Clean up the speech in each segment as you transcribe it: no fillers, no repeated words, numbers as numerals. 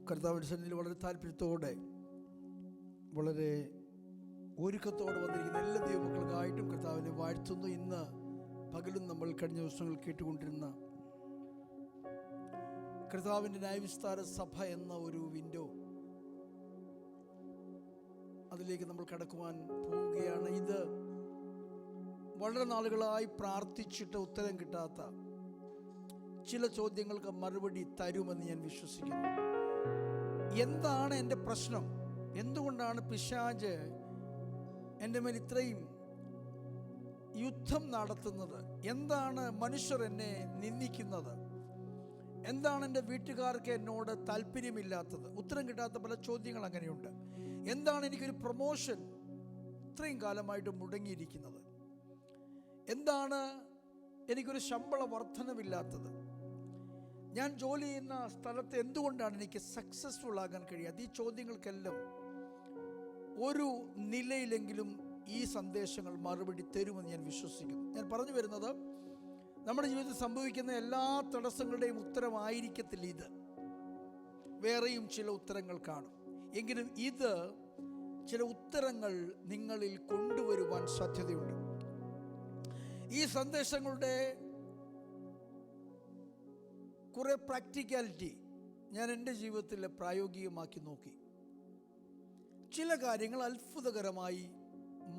കർത്താവിൻ്റെ സന്നിധിയിൽ വളരെ താല്പര്യത്തോടെ, വളരെ ഒരുക്കത്തോടെ വന്നിരിക്കുന്ന എല്ലാ ദൈവമക്കൾക്കായിട്ടും കർത്താവിനെ വാഴ്ത്തുന്നു. ഇന്ന് പകലും നമ്മൾ കഴിഞ്ഞ ദിവസങ്ങൾ കേട്ടുകൊണ്ടിരുന്ന കർത്താവിൻ്റെ ന്യായവിസ്താര സഭ എന്ന ഒരു വിൻഡോ, അതിലേക്ക് നമ്മൾ കടക്കുവാൻ പോവുകയാണ്. ഇത് വളരെ നാളുകളായി പ്രാർത്ഥിച്ചിട്ട് ഉത്തരം കിട്ടാത്ത ചില ചോദ്യങ്ങൾക്ക് മറുപടി തരുമെന്ന് ഞാൻ വിശ്വസിക്കുന്നു. എന്താണ് എൻ്റെ പ്രശ്നം? എന്തുകൊണ്ടാണ് പിശാച് എൻ്റെ മേൽ ഇത്രയും യുദ്ധം നടത്തുന്നത്? എന്താണ് മനുഷ്യർ എന്നെ നിന്ദിക്കുന്നത്? എന്താണ് എൻ്റെ വീട്ടുകാർക്ക് എന്നോട് താല്പര്യമില്ലാത്തത്? ഉത്തരം കിട്ടാത്ത പല ചോദ്യങ്ങൾ അങ്ങനെയുണ്ട്. എന്താണ് എനിക്കൊരു പ്രൊമോഷൻ ഇത്രയും കാലമായിട്ട് മുടങ്ങിയിരിക്കുന്നത്? എന്താണ് എനിക്കൊരു ശമ്പള വർധനവില്ലാത്തത്? ഞാൻ ജോലി ചെയ്യുന്ന സ്ഥലത്ത് എന്തുകൊണ്ടാണ് എനിക്ക് സക്സസ്ഫുൾ ആകാൻ കഴിയാതെ? ഈ ചോദ്യങ്ങൾക്കെല്ലാം ഒരു നിലയിലെങ്കിലും ഈ സന്ദേശങ്ങൾ മറുപടി തരുമെന്ന് ഞാൻ വിശ്വസിക്കുന്നു. ഞാൻ പറഞ്ഞു വരുന്നത്, നമ്മുടെ ജീവിതത്തിൽ സംഭവിക്കുന്ന എല്ലാ തടസ്സങ്ങളുടെയും ഉത്തരമായിരിക്കത്തില്ല ഇത്. വേറെയും ചില ഉത്തരങ്ങൾ കാണും. എങ്കിലും ഇത് ചില ഉത്തരങ്ങൾ നിങ്ങളിൽ കൊണ്ടുവരുവാൻ സാധ്യതയുണ്ട്. ഈ സന്ദേശങ്ങളുടെ കുറെ പ്രാക്ടിക്കാലിറ്റി ഞാൻ എൻ്റെ ജീവിതത്തിൽ പ്രായോഗികമാക്കി നോക്കി. ചില കാര്യങ്ങൾ അത്ഭുതകരമായി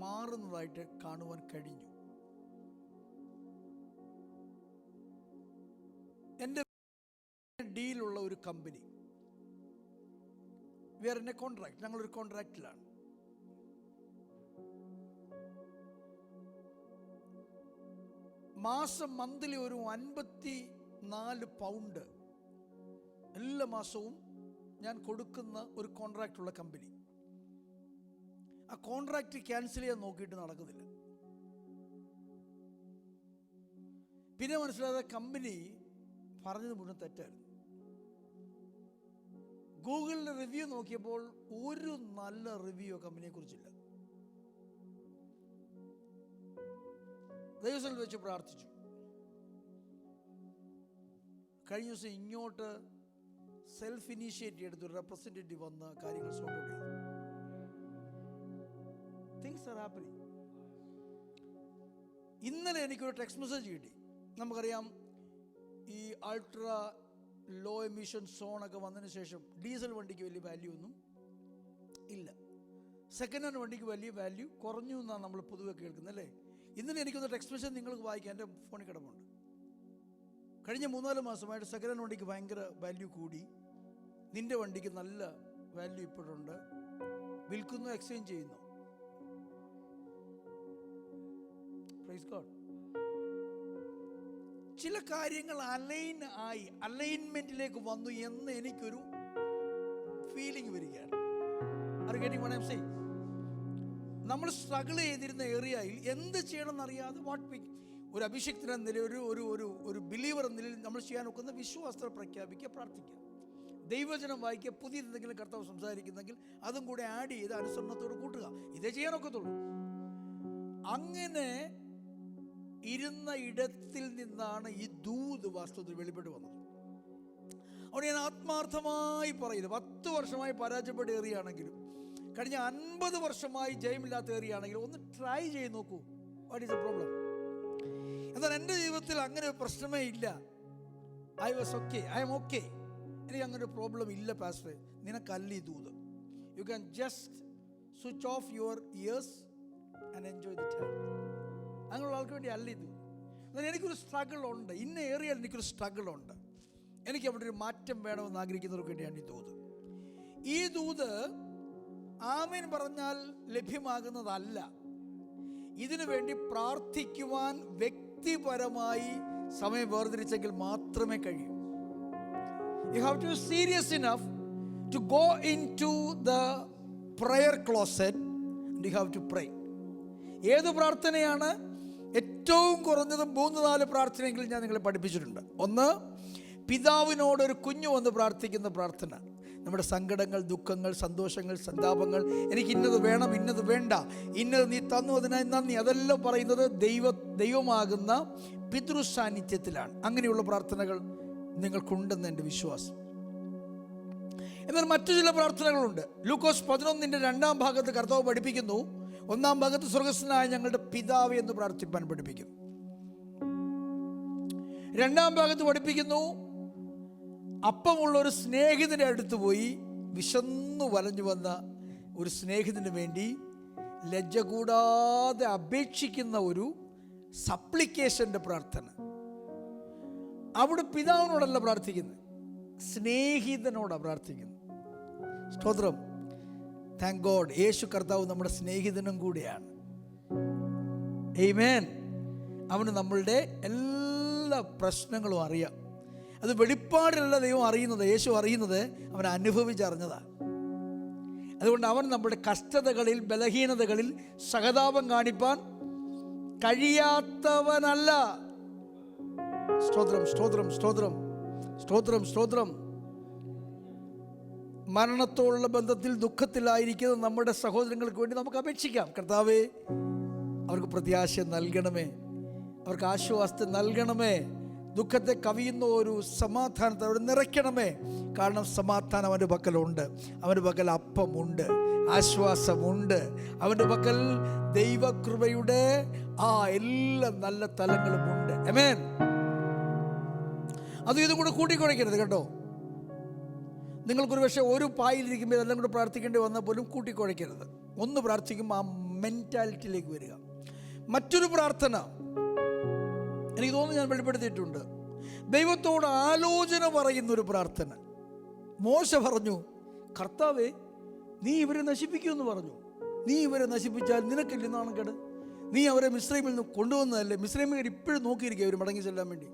മാറുന്നതായിട്ട് കാണുവാൻ കഴിഞ്ഞു. എൻ്റെ ഡീലുള്ള ഒരു കമ്പനി, വേറെ എന്നെ കോൺട്രാക്ട്, ഞങ്ങളൊരു കോൺട്രാക്റ്റിലാണ്. മന്ത്ലി ഒരു 54 പൗണ്ട് എല്ലാ മാസവും ഞാൻ കൊടുക്കുന്ന ഒരു കോൺട്രാക്റ്റുള്ള കമ്പനി. ആ കോൺട്രാക്റ്റ് ക്യാൻസൽ ചെയ്യാൻ നോക്കിയിട്ട് നടക്കുന്നില്ല. പിന്നെ മനസ്സിലായത് കമ്പനി പറഞ്ഞത് മുഴുവൻ തെറ്റായിരുന്നു. ഗൂഗിളിൽ റിവ്യൂ നോക്കിയപ്പോൾ ഒരു നല്ല റിവ്യൂ കമ്പനിയെ കുറിച്ചില്ല. ദൈവസ്ഥലത്ത് വെച്ച് പ്രാർത്ഥിച്ചു. കഴിഞ്ഞ ദിവസം ഇങ്ങോട്ട് സെൽഫ് ഇനീഷ്യേറ്റീവ് എടുത്തൊരു റെപ്രസെൻറ്റേറ്റീവ് വന്ന് കാര്യങ്ങൾ സോർട്ട് ഔട്ട് ചെയ്തു. Things are happening. ഇന്നലെ എനിക്കൊരു ടെക്സ്റ്റ് മെസ്സേജ് കിട്ടി. നമുക്കറിയാം, ഈ അൾട്രാ ലോ എമിഷൻ സോണൊക്കെ വന്നതിന് ശേഷം ഡീസൽ വണ്ടിക്ക് വലിയ വാല്യൂ ഒന്നും ഇല്ല. സെക്കൻഡ് ഹാൻഡ് വണ്ടിക്ക് വലിയ വാല്യൂ കുറഞ്ഞു എന്നാണ് നമ്മൾ പൊതുവെ കേൾക്കുന്നത്, അല്ലേ? ഇന്നലെ എനിക്കൊന്ന് ടെക്സ്റ്റ് മെസ്സേജ് നിങ്ങൾക്ക് വായിക്കാം, എൻ്റെ ഫോണിൽ കിടപ്പുണ്ട്. കഴിഞ്ഞ 3-4 മാസമായിട്ട് സെക്കൻഡ് ഹാൻഡ് വണ്ടിക്ക് ഭയങ്കര വാല്യൂ കൂടി. നിൻ്റെ വണ്ടിക്ക് നല്ല വാല്യൂ ഇപ്പോഴുണ്ട്. വിൽക്കുന്നു, എക്സ്ചേഞ്ച് ചെയ്യുന്നു. Praise God. ചില കാര്യങ്ങൾ അലൈൻമെന്റിലേക്ക് വന്നു എന്ന് എനിക്കൊരു ഫീലിംഗ് വരികയാണ്. നമ്മൾ സ്ട്രഗിൾ ചെയ്തിരുന്ന ഏരിയയിൽ എന്ത് ചെയ്യണമെന്നറിയാതെ ഒരു അഭിഷിക്തൻ എന്ന നിലയിൽ, ഒരു ബിലീവർ എന്ന നിലയിൽ നമ്മൾ ചെയ്യാൻ ഒക്കുന്ന വിശ്വാസത്തെ പ്രഖ്യാപിക്കുക, പ്രാർത്ഥിക്കുക, ദൈവവചനം വായിക്കുക, പുതിയതെന്തെങ്കിലും കർത്താവ് സംസാരിക്കുന്നെങ്കിൽ അതും കൂടെ ആഡ് ചെയ്ത് അനുസരണത്തോട് കൂട്ടുക. ഇതേ ചെയ്യാനൊക്കത്തുള്ളൂ. അങ്ങനെ ഇരുന്ന ഇടത്തിൽ നിന്നാണ് ഈ ദൂത് വാസ്തവത്തിൽ വെളിപ്പെട്ട് വന്നത്. അവിടെ ഞാൻ ആത്മാർത്ഥമായി പറയുന്നു, 10 വർഷമായി പരാജയപ്പെട്ട ഏറിയാണെങ്കിലും, കഴിഞ്ഞ 50 വർഷമായി ജയമില്ലാത്ത ഏറിയാണെങ്കിലും ഒന്ന് ട്രൈ ചെയ്ത് നോക്കൂ. What is the problem? എന്നാൽ എൻ്റെ ജീവിതത്തിൽ അങ്ങനെ ഒരു പ്രശ്നമേ ഇല്ല. I M okay. എനിക്ക് അങ്ങനെ ഒരു പ്രോബ്ലം ഇല്ല പാസ്റ്ററെ. നിനക്കല്ല ഈ ദൂത്. You can just switch off your years and enjoy the time. അങ്ങനെയുള്ള ആൾക്ക് വേണ്ടി അല്ല ഇത്. എന്നാൽ എനിക്കൊരു സ്ട്രഗിൾ ഉണ്ട്. ഇന്ന ഏറിയയിൽ എനിക്കൊരു സ്ട്രഗിൾ ഉണ്ട്. എനിക്ക് അവിടെ ഒരു മാറ്റം വേണമെന്ന് ആഗ്രഹിക്കുന്നവർക്ക് വേണ്ടിയാണ് ഈ ദൂത്. ഈ ദൂത് ആമേൻ പറഞ്ഞാൽ ലഭ്യമാകുന്നതല്ല. ഇതിനു വേണ്ടി പ്രാർത്ഥിക്കുവാൻ വ്യക്തിപരമായി സമയം വേർതിരിച്ചെങ്കിൽ മാത്രമേ കഴിയൂ. You have to be serious enough to go into the prayer closet and you have to pray. ഏത് പ്രാർത്ഥനയാണ്? ഏറ്റവും കുറഞ്ഞതും 3-4 പ്രാർത്ഥനയെങ്കിലും ഞാൻ നിങ്ങളെ പഠിപ്പിച്ചിട്ടുണ്ട്. ഒന്ന്, പിതാവിനോടൊരു കുഞ്ഞു വന്ന് പ്രാർത്ഥിക്കുന്ന പ്രാർത്ഥന. നമ്മുടെ സങ്കടങ്ങൾ, ദുഃഖങ്ങൾ, സന്തോഷങ്ങൾ, സന്താപങ്ങൾ, എനിക്ക് ഇന്നത് വേണം, ഇന്നത് വേണ്ട, ഇന്നത് നീ തന്നു, അതിനായി നന്ദി, അതെല്ലാം പറയുന്നത് ദൈവമാകുന്ന പിതൃ സാന്നിധ്യത്തിലാണ്. അങ്ങനെയുള്ള പ്രാർത്ഥനകൾ നിങ്ങൾക്കുണ്ടെന്ന് എൻ്റെ വിശ്വാസം. എന്നാൽ മറ്റു ചില പ്രാർത്ഥനകളുണ്ട്. ലൂക്കോസ് 11:2 ഭാഗത്ത് കർത്താവ് പഠിപ്പിക്കുന്നു, 1 ഭാഗത്ത് സ്വർഗസ്ഥനായ ഞങ്ങളുടെ പിതാവേ എന്ന് പ്രാർത്ഥിപ്പാൻ പഠിപ്പിക്കുന്നു. 2 ഭാഗത്ത് പഠിപ്പിക്കുന്നു, അപ്പമുള്ള ഒരു സ്നേഹിതന്റെ അടുത്ത് പോയി വിശന്നു വലഞ്ഞു വന്ന ഒരു സ്നേഹിതന് വേണ്ടി ലജ്ജ കൂടാതെ അപേക്ഷിക്കുന്ന ഒരു സപ്ലിക്കേഷൻ്റെ പ്രാർത്ഥന. അവിടെ പിതാവിനോടല്ല പ്രാർത്ഥിക്കുന്നത്, സ്നേഹിതനോടാണ് പ്രാർത്ഥിക്കുന്നത്. സ്തോത്രം. Thank God. യേശു കർത്താവ് നമ്മുടെ സ്നേഹിതനും കൂടെയാണ്. ആമേൻ. അവന് നമ്മളുടെ എല്ലാ പ്രശ്നങ്ങളും അറിയാം. അത് വെളിപ്പാടിലല്ല ദൈവം അറിയുന്നത്, യേശു അറിയുന്നത് അവൻ അനുഭവിച്ചറിഞ്ഞതാണ്. അതുകൊണ്ട് അവൻ നമ്മുടെ കഷ്ടതകളിൽ, ബലഹീനതകളിൽ സഹതാപം കാണിപ്പാൻ കഴിയാത്തവനല്ല. സ്തോത്രം, സ്തോത്രം, സ്തോത്രം, സ്തോത്രം, സ്തോത്രം. മരണത്തോടുള്ള ബന്ധത്തിൽ ദുഃഖത്തിലായിരിക്കുന്ന നമ്മുടെ സഹോദരങ്ങൾക്ക് വേണ്ടി നമുക്ക് അപേക്ഷിക്കാം. കർത്താവേ, അവർക്ക് പ്രത്യാശ നൽകണമേ, അവർക്ക് ആശ്വാസത്തെ നൽകണമേ, ദുഃഖത്തെ കവിയുന്ന ഒരു സമാധാനത്തെ അവർ നിറയ്ക്കണമേ. കാരണം സമാധാനം അവൻ്റെ പക്കലുണ്ട്, അവൻ്റെ പക്കൽ അപ്പമുണ്ട്, ആശ്വാസമുണ്ട്, അവൻ്റെ പക്കൽ ദൈവകൃപയുടെ എല്ലാ നല്ല തലങ്ങളുമുണ്ട്. ആമേൻ. ഇതും കൂടെ കൂട്ടിക്കുഴയ്ക്കരുത് കേട്ടോ. നിങ്ങൾക്കൊരു പക്ഷേ ഒരു പായിലിരിക്കുമ്പോൾ ഇതെല്ലാം കൂടെ പ്രാർത്ഥിക്കേണ്ടി വന്നാൽ പോലും കൂട്ടിക്കുഴയ്ക്കരുത്. ഒന്ന് പ്രാർത്ഥിക്കുമ്പോൾ ആ മെൻറ്റാലിറ്റിയിലേക്ക് വരിക. മറ്റൊരു പ്രാർത്ഥന എനിക്ക് തോന്നുന്നു ഞാൻ വെളിപ്പെടുത്തിയിട്ടുണ്ട്. ദൈവത്തോട് ആലോചന പറയുന്നൊരു പ്രാർത്ഥന. മോശ പറഞ്ഞു, കർത്താവേ, നീ ഇവരെ നശിപ്പിക്കുമെന്ന് പറഞ്ഞു. നീ ഇവരെ നശിപ്പിച്ചാൽ നിനക്കില്ല നാണക്കേട്. നീ അവരെ മിസ്രൈമിൽ നിന്ന് കൊണ്ടുവന്നതല്ലേ? മിസ്രൈമിൽ ഇപ്പോഴും നോക്കിയിരിക്കുക അവർ മടങ്ങി ചെല്ലാൻ വേണ്ടി.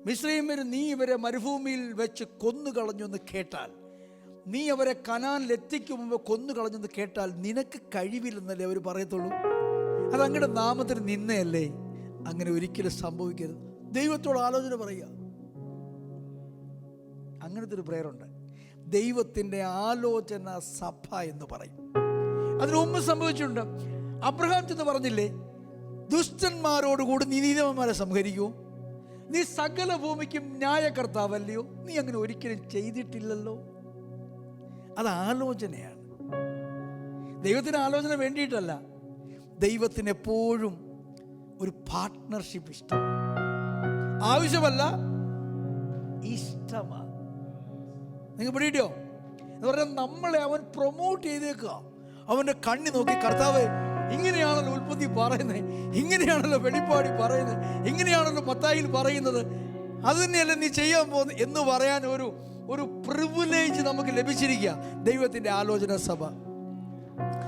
മിസ്രൈമിൽ നീ ഇവരെ മരുഭൂമിയിൽ വെച്ച് കൊന്നുകളഞ്ഞെന്ന് കേട്ടാൽ, നീ അവരെ കനാനിലെത്തിക്കും മുമ്പ് കൊന്നുകളഞ്ഞെന്ന് കേട്ടാൽ നിനക്ക് കഴിവില്ലെന്നല്ലേ അവർ പറയത്തുള്ളൂ. അത് അങ്ങയുടെ നാമത്തിന് നിന്നയല്ലേ? അങ്ങനെ ഒരിക്കലും സംഭവിക്കരുത്. ദൈവത്തോട് ആലോചന പറയുക. അങ്ങനത്തെ ഒരു പ്രേയറുണ്ട്, ദൈവത്തിൻ്റെ ആലോചന സഭ എന്ന് പറയും. അതിനു മുമ്പ് സംഭവിച്ചിട്ടുണ്ട്. അബ്രഹാം ചെന്ന് പറഞ്ഞില്ലേ, ദുഷ്ടന്മാരോടുകൂടി നീ നീതിമാന്മാരെ സംഹരിക്കൂ, നീ സകല ഭൂമിക്കും ന്യായകർത്താവല്ലയോ? നീ അങ്ങനെ ഒരിക്കലും ചെയ്തിട്ടില്ലല്ലോ. അത് ആലോചനയാണ്. ദൈവത്തിന് ആലോചന വേണ്ടിയിട്ടല്ല, ദൈവത്തിന് എപ്പോഴും ഒരു പാർട്ട്ണർഷിപ്പ് ഇഷ്ടം. ആവശ്യമല്ല, ഇഷ്ടമാണ്. നിങ്ങൾ പിടിയോ എന്ന് പറഞ്ഞാൽ നമ്മളെ അവൻ പ്രൊമോട്ട് ചെയ്തേക്കുക. അവൻ്റെ കണ്ണി നോക്കി, കർത്താവ് ഇങ്ങനെയാണല്ലോ ഉൽപ്പത്തി പറയുന്നത്, ഇങ്ങനെയാണല്ലോ വെളിപ്പാടി പറയുന്നത്, ഇങ്ങനെയാണല്ലോ മത്തായിൽ പറയുന്നത്, അത് തന്നെയല്ലേ നീ ചെയ്യാൻ പോകുന്നത് എന്ന് പറയാൻ ഒരു പ്രിവിലേജ് നമുക്ക് ലഭിച്ചിരിക്കുക. ദൈവത്തിൻ്റെ ആലോചന സഭ.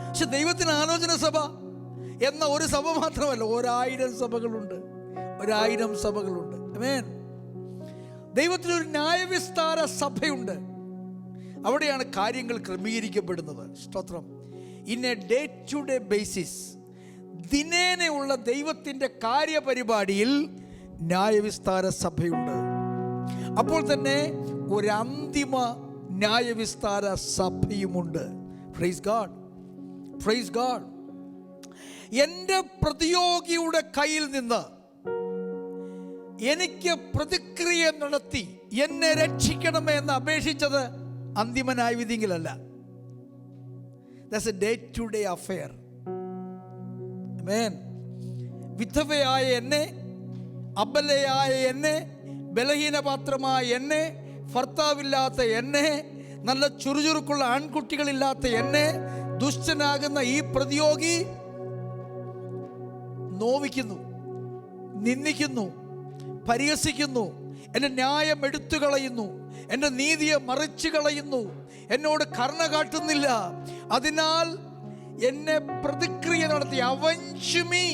പക്ഷെ ദൈവത്തിൻ്റെ ആലോചന സഭ എന്ന ഒരു സഭ മാത്രമല്ല, 1000 സഭകളുണ്ട്, 1000 സഭകളുണ്ട്. ആമേൻ. ദൈവത്തിനൊരു ന്യായവിസ്താര സഭയുണ്ട്. അവിടെയാണ് കാര്യങ്ങൾ ക്രമീകരിക്കപ്പെടുന്നത്. സ്തോത്രം. In a day to day basis, ദിനേനയുള്ള ദൈവത്തിൻ്റെ കാര്യപരിപാടിയിൽ ന്യായവിസ്താര സഭയുണ്ട്. അപ്പോൾ തന്നെ ഒരു അന്തിമ ന്യായവിസ്താര സഭയുമുണ്ട്. Praise God, praise God. എൻ്റെ പ്രതിയോഗിയുടെ കയ്യിൽ നിന്ന് എനിക്ക് പ്രതിക്രിയ നടത്തി എന്നെ രക്ഷിക്കണമേ എന്ന് അപേക്ഷിച്ചത് അന്തിമ ന്യായവിധിയിലല്ല. That's a day-to-day affair. Amen. വിധവയായ എന്നെ, അബലയായ എന്നെ, ബലഹീനപാത്രമായ എന്നെ, ഭർത്താവില്ലാത്ത എന്നെ, നല്ല ചുറുചുറുക്കുള്ള ആൺകുട്ടികളില്ലാത്ത എന്നെ, ദുഷ്ടനാകുന്ന ഈ പ്രതിയോഗി നോവിക്കുന്നു, നിന്ദിക്കുന്നു, പരിഹസിക്കുന്നു, എൻ്റെ ന്യായം എടുത്തു കളയുന്നു, എൻ്റെ നീതിയെ മറിച്ചു കളയുന്നു, എന്നോട് കരുണ കാട്ടുന്നില്ല. അതിനാൽ എന്നെ പ്രതിക്രിയ നടത്തി, അവഞ്ചുമീ,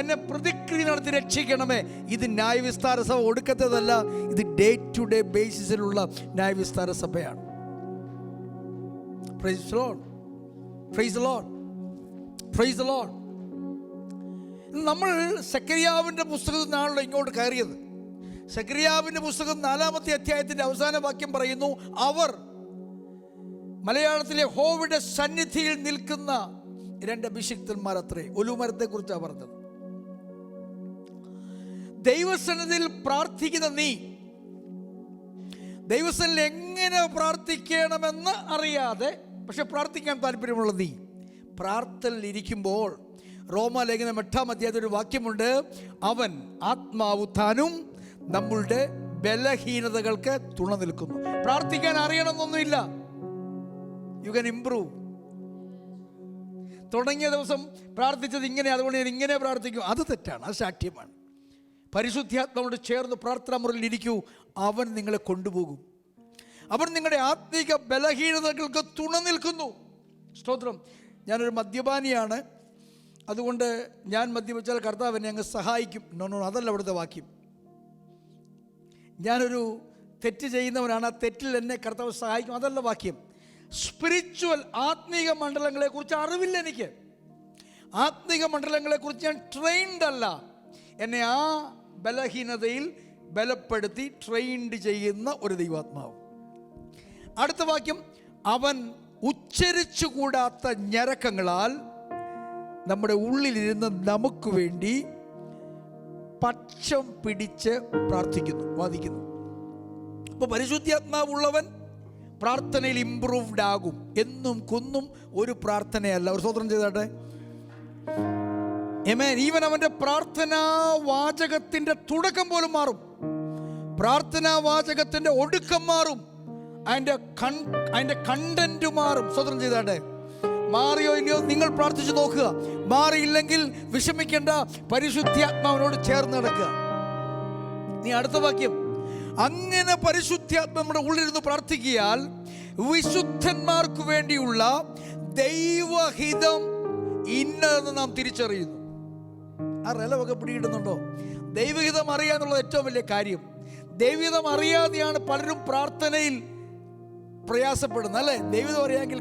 എന്നെ പ്രതിക്രിയ നടത്തി രക്ഷിക്കണമേ. ഇത് ന്യായവിസ്താര സഭ ഒടുക്കത്തേതല്ല, ഇത് ഡേ ടു ഡേ ബേസിസിലുള്ള ന്യായവിസ്താര സഭയാണ്. Praise the Lord, praise the Lord, praise the Lord. നമ്മൾ സെക്കറിയാവിൻ്റെ പുസ്തകത്തിൽ നിന്നാണല്ലോ ഇങ്ങോട്ട് കയറിയത്. സെക്കറിയാവിൻ്റെ പുസ്തകം 4-ാമത്തെ അധ്യായത്തിൻ്റെ അവസാന വാക്യം പറയുന്നു, അവർ മലയാളത്തിലെ യഹോവയുടെ സന്നിധിയിൽ നിൽക്കുന്ന 2 അഭിഷിക്തന്മാർ അത്രേ. ഒലിവുമരത്തെ കുറിച്ചാണ് പറഞ്ഞത്. ദൈവസന്നിധിയിൽ പ്രാർത്ഥിക്കുന്ന നീ, ദൈവസന്നിധിയിൽ എങ്ങനെ പ്രാർത്ഥിക്കണമെന്ന് അറിയാതെ പക്ഷെ പ്രാർത്ഥിക്കാൻ താല്പര്യമുള്ള നീ പ്രാർത്ഥനയിൽ ഇരിക്കുമ്പോൾ റോമാലേഖനം 8-ാം അധ്യായത്തിൽ ഒരു വാക്യമുണ്ട്, അവൻ ആത്മാവുത്താനും നമ്മളുടെ ബലഹീനതകൾക്ക് തുണ നിൽക്കുന്നു. പ്രാർത്ഥിക്കാൻ അറിയണമെന്നൊന്നുമില്ല. You can improve. തുടങ്ങിയ ദിവസം പ്രാർത്ഥിച്ചത് ഇങ്ങനെ, അതുകൊണ്ട് ഞാൻ ഇങ്ങനെ പ്രാർത്ഥിക്കും, അത് തെറ്റാണ്, അത് ശാഠ്യമാണ്. പരിശുദ്ധാത്മാവോട് ചേർന്ന് പ്രാർത്ഥനാ മുറിയിൽ ഇരിക്കൂ. അവൻ നിങ്ങളെ കൊണ്ടുപോകും. അവൻ നിങ്ങളുടെ ആത്മീക ബലഹീനതകൾക്ക് തുണ നിൽക്കുന്നു. സ്തോത്രം. ഞാനൊരു മദ്യപാനിയാണ്, അതുകൊണ്ട് ഞാൻ മദ്യപിച്ചാൽ കർത്താവ് എന്നെ അങ്ങ് സഹായിക്കും. നോ, അതല്ല അവിടുത്തെ വാക്യം. ഞാനൊരു തെറ്റ് ചെയ്യുന്നവനാണ്, ആ തെറ്റിൽ എന്നെ കർത്താവ് സഹായിക്കും, അതല്ല വാക്യം. സ്പിരിച്വൽ ആത്മീക മണ്ഡലങ്ങളെക്കുറിച്ച് അറിവില്ല എനിക്ക്. ആത്മീക മണ്ഡലങ്ങളെക്കുറിച്ച് ഞാൻ ട്രെയിൻഡ് അല്ല. എന്നെ ആ ബലഹീനതയിൽ ബലപ്പെടുത്തി ട്രെയിൻഡ് ചെയ്യുന്ന ഒരു ദൈവാത്മാവ്. അടുത്ത വാക്യം, അവൻ ഉച്ചരിച്ചുകൂടാത്ത ഞരക്കങ്ങളാൽ നമ്മുടെ ഉള്ളിലിരുന്ന് നമുക്ക് വേണ്ടി പക്ഷം പിടിച്ച് പ്രാർത്ഥിക്കുന്നു, വാദിക്കുന്നു. അപ്പോൾ പരിശുദ്ധാത്മാവുള്ളവൻ പ്രാർത്ഥനയിൽ ഇംപ്രൂവ്ഡ് ആകും. എന്നും കുന്നും ഒരു പ്രാർത്ഥനയല്ല. ഒരു സ്തോത്രം ചെയ്താട്ടെ. ആമേൻ. ഈവൻ അവൻ്റെ പ്രാർത്ഥനാ വാചകത്തിൻ്റെ തുടക്കം പോലും മാറും, പ്രാർത്ഥനാ വാചകത്തിൻ്റെ ഒടുക്കം മാറും, അതിൻ്റെ കണ്ടന്റ് മാറും. സ്തോത്രം ചെയ്താട്ടെ. മാറിയോ ഇല്ലയോ നിങ്ങൾ പ്രാർത്ഥിച്ചു നോക്കുക. മാറിയില്ലെങ്കിൽ വിഷമിക്കേണ്ട, പരിശുദ്ധാത്മാവിനോട് ചേർന്ന് നടക്കുക. നീ അടുത്ത വാക്യം, അങ്ങനെ പരിശുദ്ധാത്മ നമ്മുടെ ഉള്ളിലിരുന്ന് പ്രാർത്ഥിക്കിയാൽ വിശുദ്ധന്മാർക്ക് വേണ്ടിയുള്ള ദൈവഹിതം ഇന്നതെന്ന് നാം തിരിച്ചറിയുന്നു. ആ റെലവൊക്കെ പിടികിട്ടുന്നുണ്ടോ? ദൈവഹിതം അറിയാന്നുള്ളത് ഏറ്റവും വലിയ കാര്യം. ദൈവഹിതം അറിയാതെയാണ് പലരും പ്രാർത്ഥനയിൽ പ്രയാസപ്പെടുന്നത്, അല്ലേ? ദൈവഹിതം അറിയാമെങ്കിൽ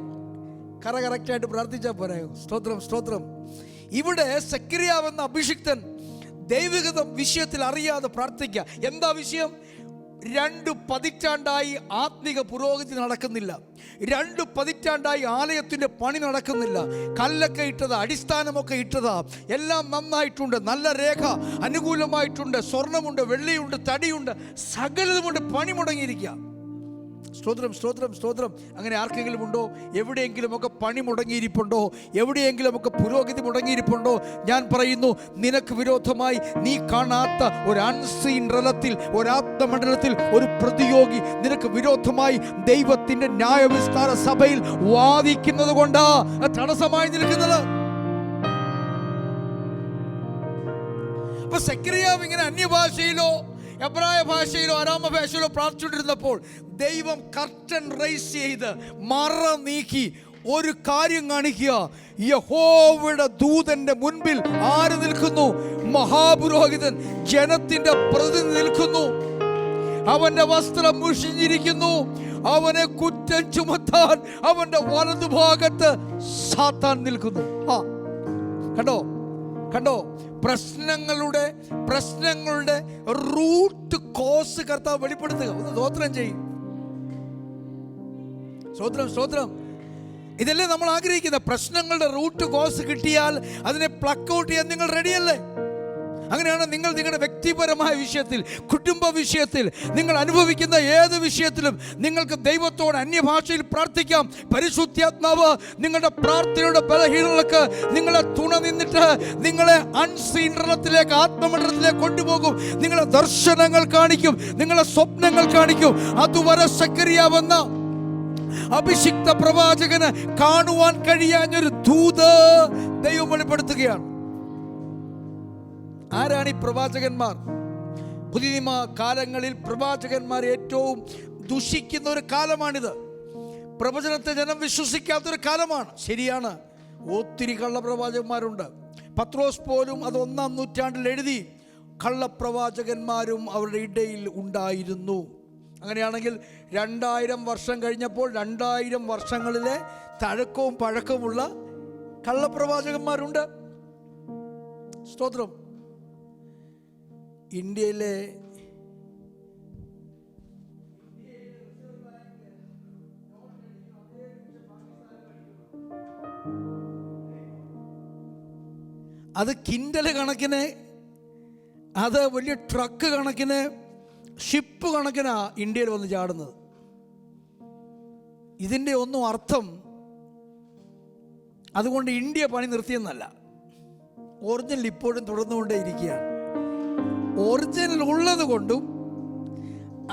കറക്റ്റായിട്ട് പ്രാർത്ഥിച്ചാൽ പോരായോ? സ്തോത്രം, സ്തോത്രം. ഇവിടെ സെക്കരിയാവെന്ന അഭിഷിക്തൻ ദൈവഹിതം വിഷയത്തിൽ അറിയാതെ പ്രാർത്ഥിക്കുക. എന്താ വിഷയം? 2 പതിറ്റാണ്ടായി ആത്മിക പുരോഗതി നടക്കുന്നില്ല. 2 പതിറ്റാണ്ടായി ആലയത്തിൻ്റെ പണി നടക്കുന്നില്ല. കല്ലൊക്കെ ഇട്ടതാ, അടിസ്ഥാനമൊക്കെ ഇട്ടതാ, എല്ലാം നന്നായിട്ടുണ്ട്, നല്ല രേഖ അനുകൂലമായിട്ടുണ്ട്, സ്വർണ്ണമുണ്ട്, വെള്ളിയുണ്ട്, തടിയുണ്ട്, സകലതുമുണ്ട്, പണി മുടങ്ങിയിരിക്കുക. സ്തോത്രം, സ്തോത്രം, സ്തോത്രം. അങ്ങനെ ആർക്കെങ്കിലും ഉണ്ടോ? എവിടെയെങ്കിലുമൊക്കെ പണി മുടങ്ങിയിരിപ്പുണ്ടോ? എവിടെയെങ്കിലുമൊക്കെ പുരോഗതി മുടങ്ങിയിരിപ്പുണ്ടോ? ഞാൻ പറയുന്നു, നിനക്ക് വിരോധമായി നീ കാണാത്ത ഒരു അൺസീൻ റലത്തിൽ, ഒരാത്മമണ്ഡലത്തിൽ ഒരു പ്രതിയോഗി നിനക്ക് വിരോധമായി ദൈവത്തിൻ്റെ ന്യായവിസ്താര സഭയിൽ വാദിക്കുന്നത് കൊണ്ടാ തടസ്സമായി നിൽക്കുന്നത്. അപ്പൊ സെക്കരിയാവ് ഇങ്ങനെ അന്യഭാഷയിലോ എബ്രായ ഭാഷയിലോ അരാമ ഭാഷയിലോ പ്രാർത്ഥിച്ചുകൊണ്ടിരുന്നപ്പോൾ ദൈവം കർട്ടൻ റൈസ് ചെയ്ത് മറ നീക്കി ഒരു കാര്യം കാണിക്കുക. യഹോവയുടെ ദൂതന്റെ മുൻപിൽ ആര് നിൽക്കുന്നു? മഹാപുരോഹിതൻ, ജനത്തിന്റെ പ്രതിനിധി നിൽക്കുന്നു. അവന്റെ വസ്ത്രം മുഷിഞ്ഞിരിക്കുന്നു. അവനെ കുറ്റം ചുമത്താൻ അവന്റെ വലതുഭാഗത്ത് സാത്താൻ നിൽക്കുന്നു. കണ്ടോ, കണ്ടോ? പ്രശ്നങ്ങളുടെ റൂട്ട് കോസ് കർത്താവ് വെളിപ്പെടുത്തുക. ഒന്ന് സ്തോത്രം ചെയ്യും. സ്തോത്രം, സ്തോത്രം. ഇതല്ലേ നമ്മൾ ആഗ്രഹിക്കുന്ന? പ്രശ്നങ്ങളുടെ റൂട്ട് കോസ് കിട്ടിയാൽ അതിനെ പ്ലക്ക് ഔട്ട് ചെയ്യാൻ നിങ്ങൾ റെഡിയല്ലേ? അങ്ങനെയാണ് നിങ്ങൾ നിങ്ങളുടെ വ്യക്തിപരമായ വിഷയത്തിൽ, കുടുംബ വിഷയത്തിൽ, നിങ്ങൾ അനുഭവിക്കുന്ന ഏത് വിഷയത്തിലും നിങ്ങൾക്ക് ദൈവത്തോട് അന്യഭാഷയിൽ പ്രാർത്ഥിക്കാം. പരിശുദ്ധാത്മാവ് നിങ്ങളുടെ പ്രാർത്ഥനയുടെ ബലഹീനതകൾക്ക് നിങ്ങളെ തുണ നിന്നിട്ട് നിങ്ങളെ അൺസീൻ റലത്തിലേക്ക്, ആത്മമണ്ഡലത്തിലേക്ക് കൊണ്ടുപോകും. നിങ്ങളെ ദർശനങ്ങൾ കാണിക്കും, നിങ്ങളെ സ്വപ്നങ്ങൾ കാണിക്കും. അതുവരെ സെക്കരിയാവെന്ന അഭിഷിക്ത പ്രവാചകന് കാണുവാൻ കഴിയാഞ്ഞൊരു ദൂത് ദൈവം വെളിപ്പെടുത്തുകയാണ്. ആരാണ് ഈ പ്രവാചകന്മാർ? പുതിയ നിയമ കാലങ്ങളിൽ പ്രവാചകന്മാർ ഏറ്റവും ദുഷിക്കുന്ന ഒരു കാലമാണിത്. പ്രവചനത്തെ ജനം വിശ്വസിക്കാത്തൊരു കാലമാണ്. ശരിയാണ്, ഒത്തിരി കള്ളപ്രവാചകന്മാരുണ്ട്. പത്രോസ് പോലും അത് 1-ാം നൂറ്റാണ്ടിൽ എഴുതി. കള്ളപ്രവാചകന്മാരും അവരുടെ ഇടയിൽ ഉണ്ടായിരുന്നു. അങ്ങനെയാണെങ്കിൽ 2000 വർഷം കഴിഞ്ഞപ്പോൾ 2000 വർഷങ്ങളിലെ തഴക്കവും പഴക്കവുമുള്ള കള്ളപ്രവാചകന്മാരുണ്ട്. സ്തോത്രം. ഇന്ത്യയിലെ അത് കിൻഡൽ കണക്കിന്, അത് വലിയ ട്രക്ക് കണക്കിന് ഷിപ്പ് കണക്കിനാ ഇന്ത്യയിൽ വന്ന് ചാടുന്നത്. ഇതിൻ്റെ ഒന്നും അർത്ഥം അതുകൊണ്ട് ഇന്ത്യ പണി നിർത്തിയെന്നല്ല. ഒറിജിനൽ ഇപ്പോഴും തുടർന്നുകൊണ്ടേ ഇരിക്കുകയാണ്. ഒറിജിനൽ ഉള്ളത് കൊണ്ടും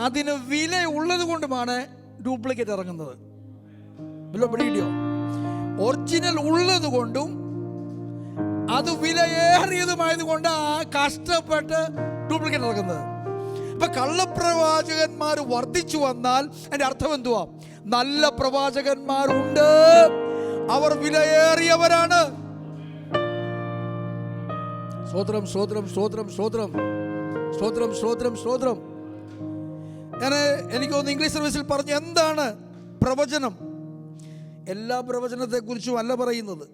അതിന് വില ഉള്ളത് കൊണ്ടുമാണ് ഡ്യൂപ്ലിക്കേറ്റ് ഇറങ്ങുന്നത്. പിടിയോ? ഒറിജിനൽ ഉള്ളത് കൊണ്ടും അത് വിലയേറിയതുമായതുകൊണ്ട് കഷ്ടപ്പെട്ട് ഡ്യൂപ്ലിക്കേറ്റ് ഇറങ്ങുന്നത്. ഇപ്പൊ കള്ളപ്രവാചകന്മാർ വർദ്ധിച്ചു വന്നാൽ അതിന്റെ അർത്ഥം എന്തുവാ? നല്ല പ്രവാചകന്മാരുണ്ട്, അവർ വിലയേറിയവരാണ്. സ്തോത്രം, സ്തോത്രം, സ്തോത്രം, സ്തോത്രം, സ്തോത്രം, സ്തോത്രം, സ്തോത്രം. എനിക്ക് തോന്നുന്നു ഇംഗ്ലീഷ് സർവീസിൽ പറഞ്ഞു എന്താണ് പ്രവചനം. എല്ലാ പ്രവചനത്തെ കുറിച്ചും അല്ല പറയുന്നത്.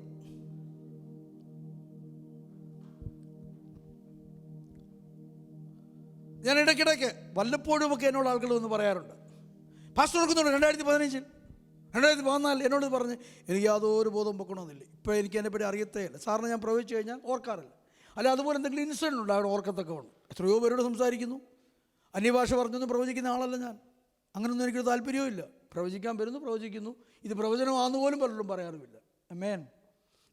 ഞാൻ ഇടയ്ക്കിടയ്ക്ക് വല്ലപ്പോഴും ഒക്കെ എന്നോട് ആളുകൾ ഒന്ന് പറയാറുണ്ട്, പാസ്റ്റർ ഓർക്കുന്നുണ്ട് 2015 2014 എന്നോട് പറഞ്ഞ് എനിക്ക് യാതൊരു ബോധം വെക്കണമെന്നില്ല. ഇപ്പോൾ എനിക്ക് അതിനെപ്പറ്റി അറിയത്തേ ഇല്ല. സാറിന് ഞാൻ പ്രവചിച്ചു കഴിഞ്ഞാൽ ഓർക്കാറില്ല. അല്ല അതുപോലെ എന്തെങ്കിലും ഇൻസിഡൻറ്റ് ഉണ്ട് അവിടെ ഓർക്കത്തൊക്കെ ഉണ്ട്. എത്രയോ പേരോട് സംസാരിക്കുന്നു. അന്യഭാഷ പറഞ്ഞൊന്നും പ്രവചിക്കുന്ന ആളല്ല ഞാൻ. അങ്ങനൊന്നും എനിക്കൊരു താല്പര്യവും ഇല്ല. പ്രവചിക്കാൻ വരുന്നു, പ്രവചിക്കുന്നു. ഇത് പ്രവചനമാണെന്ന് പോലും പലരും പറയാറുമില്ല. ആമേൻ.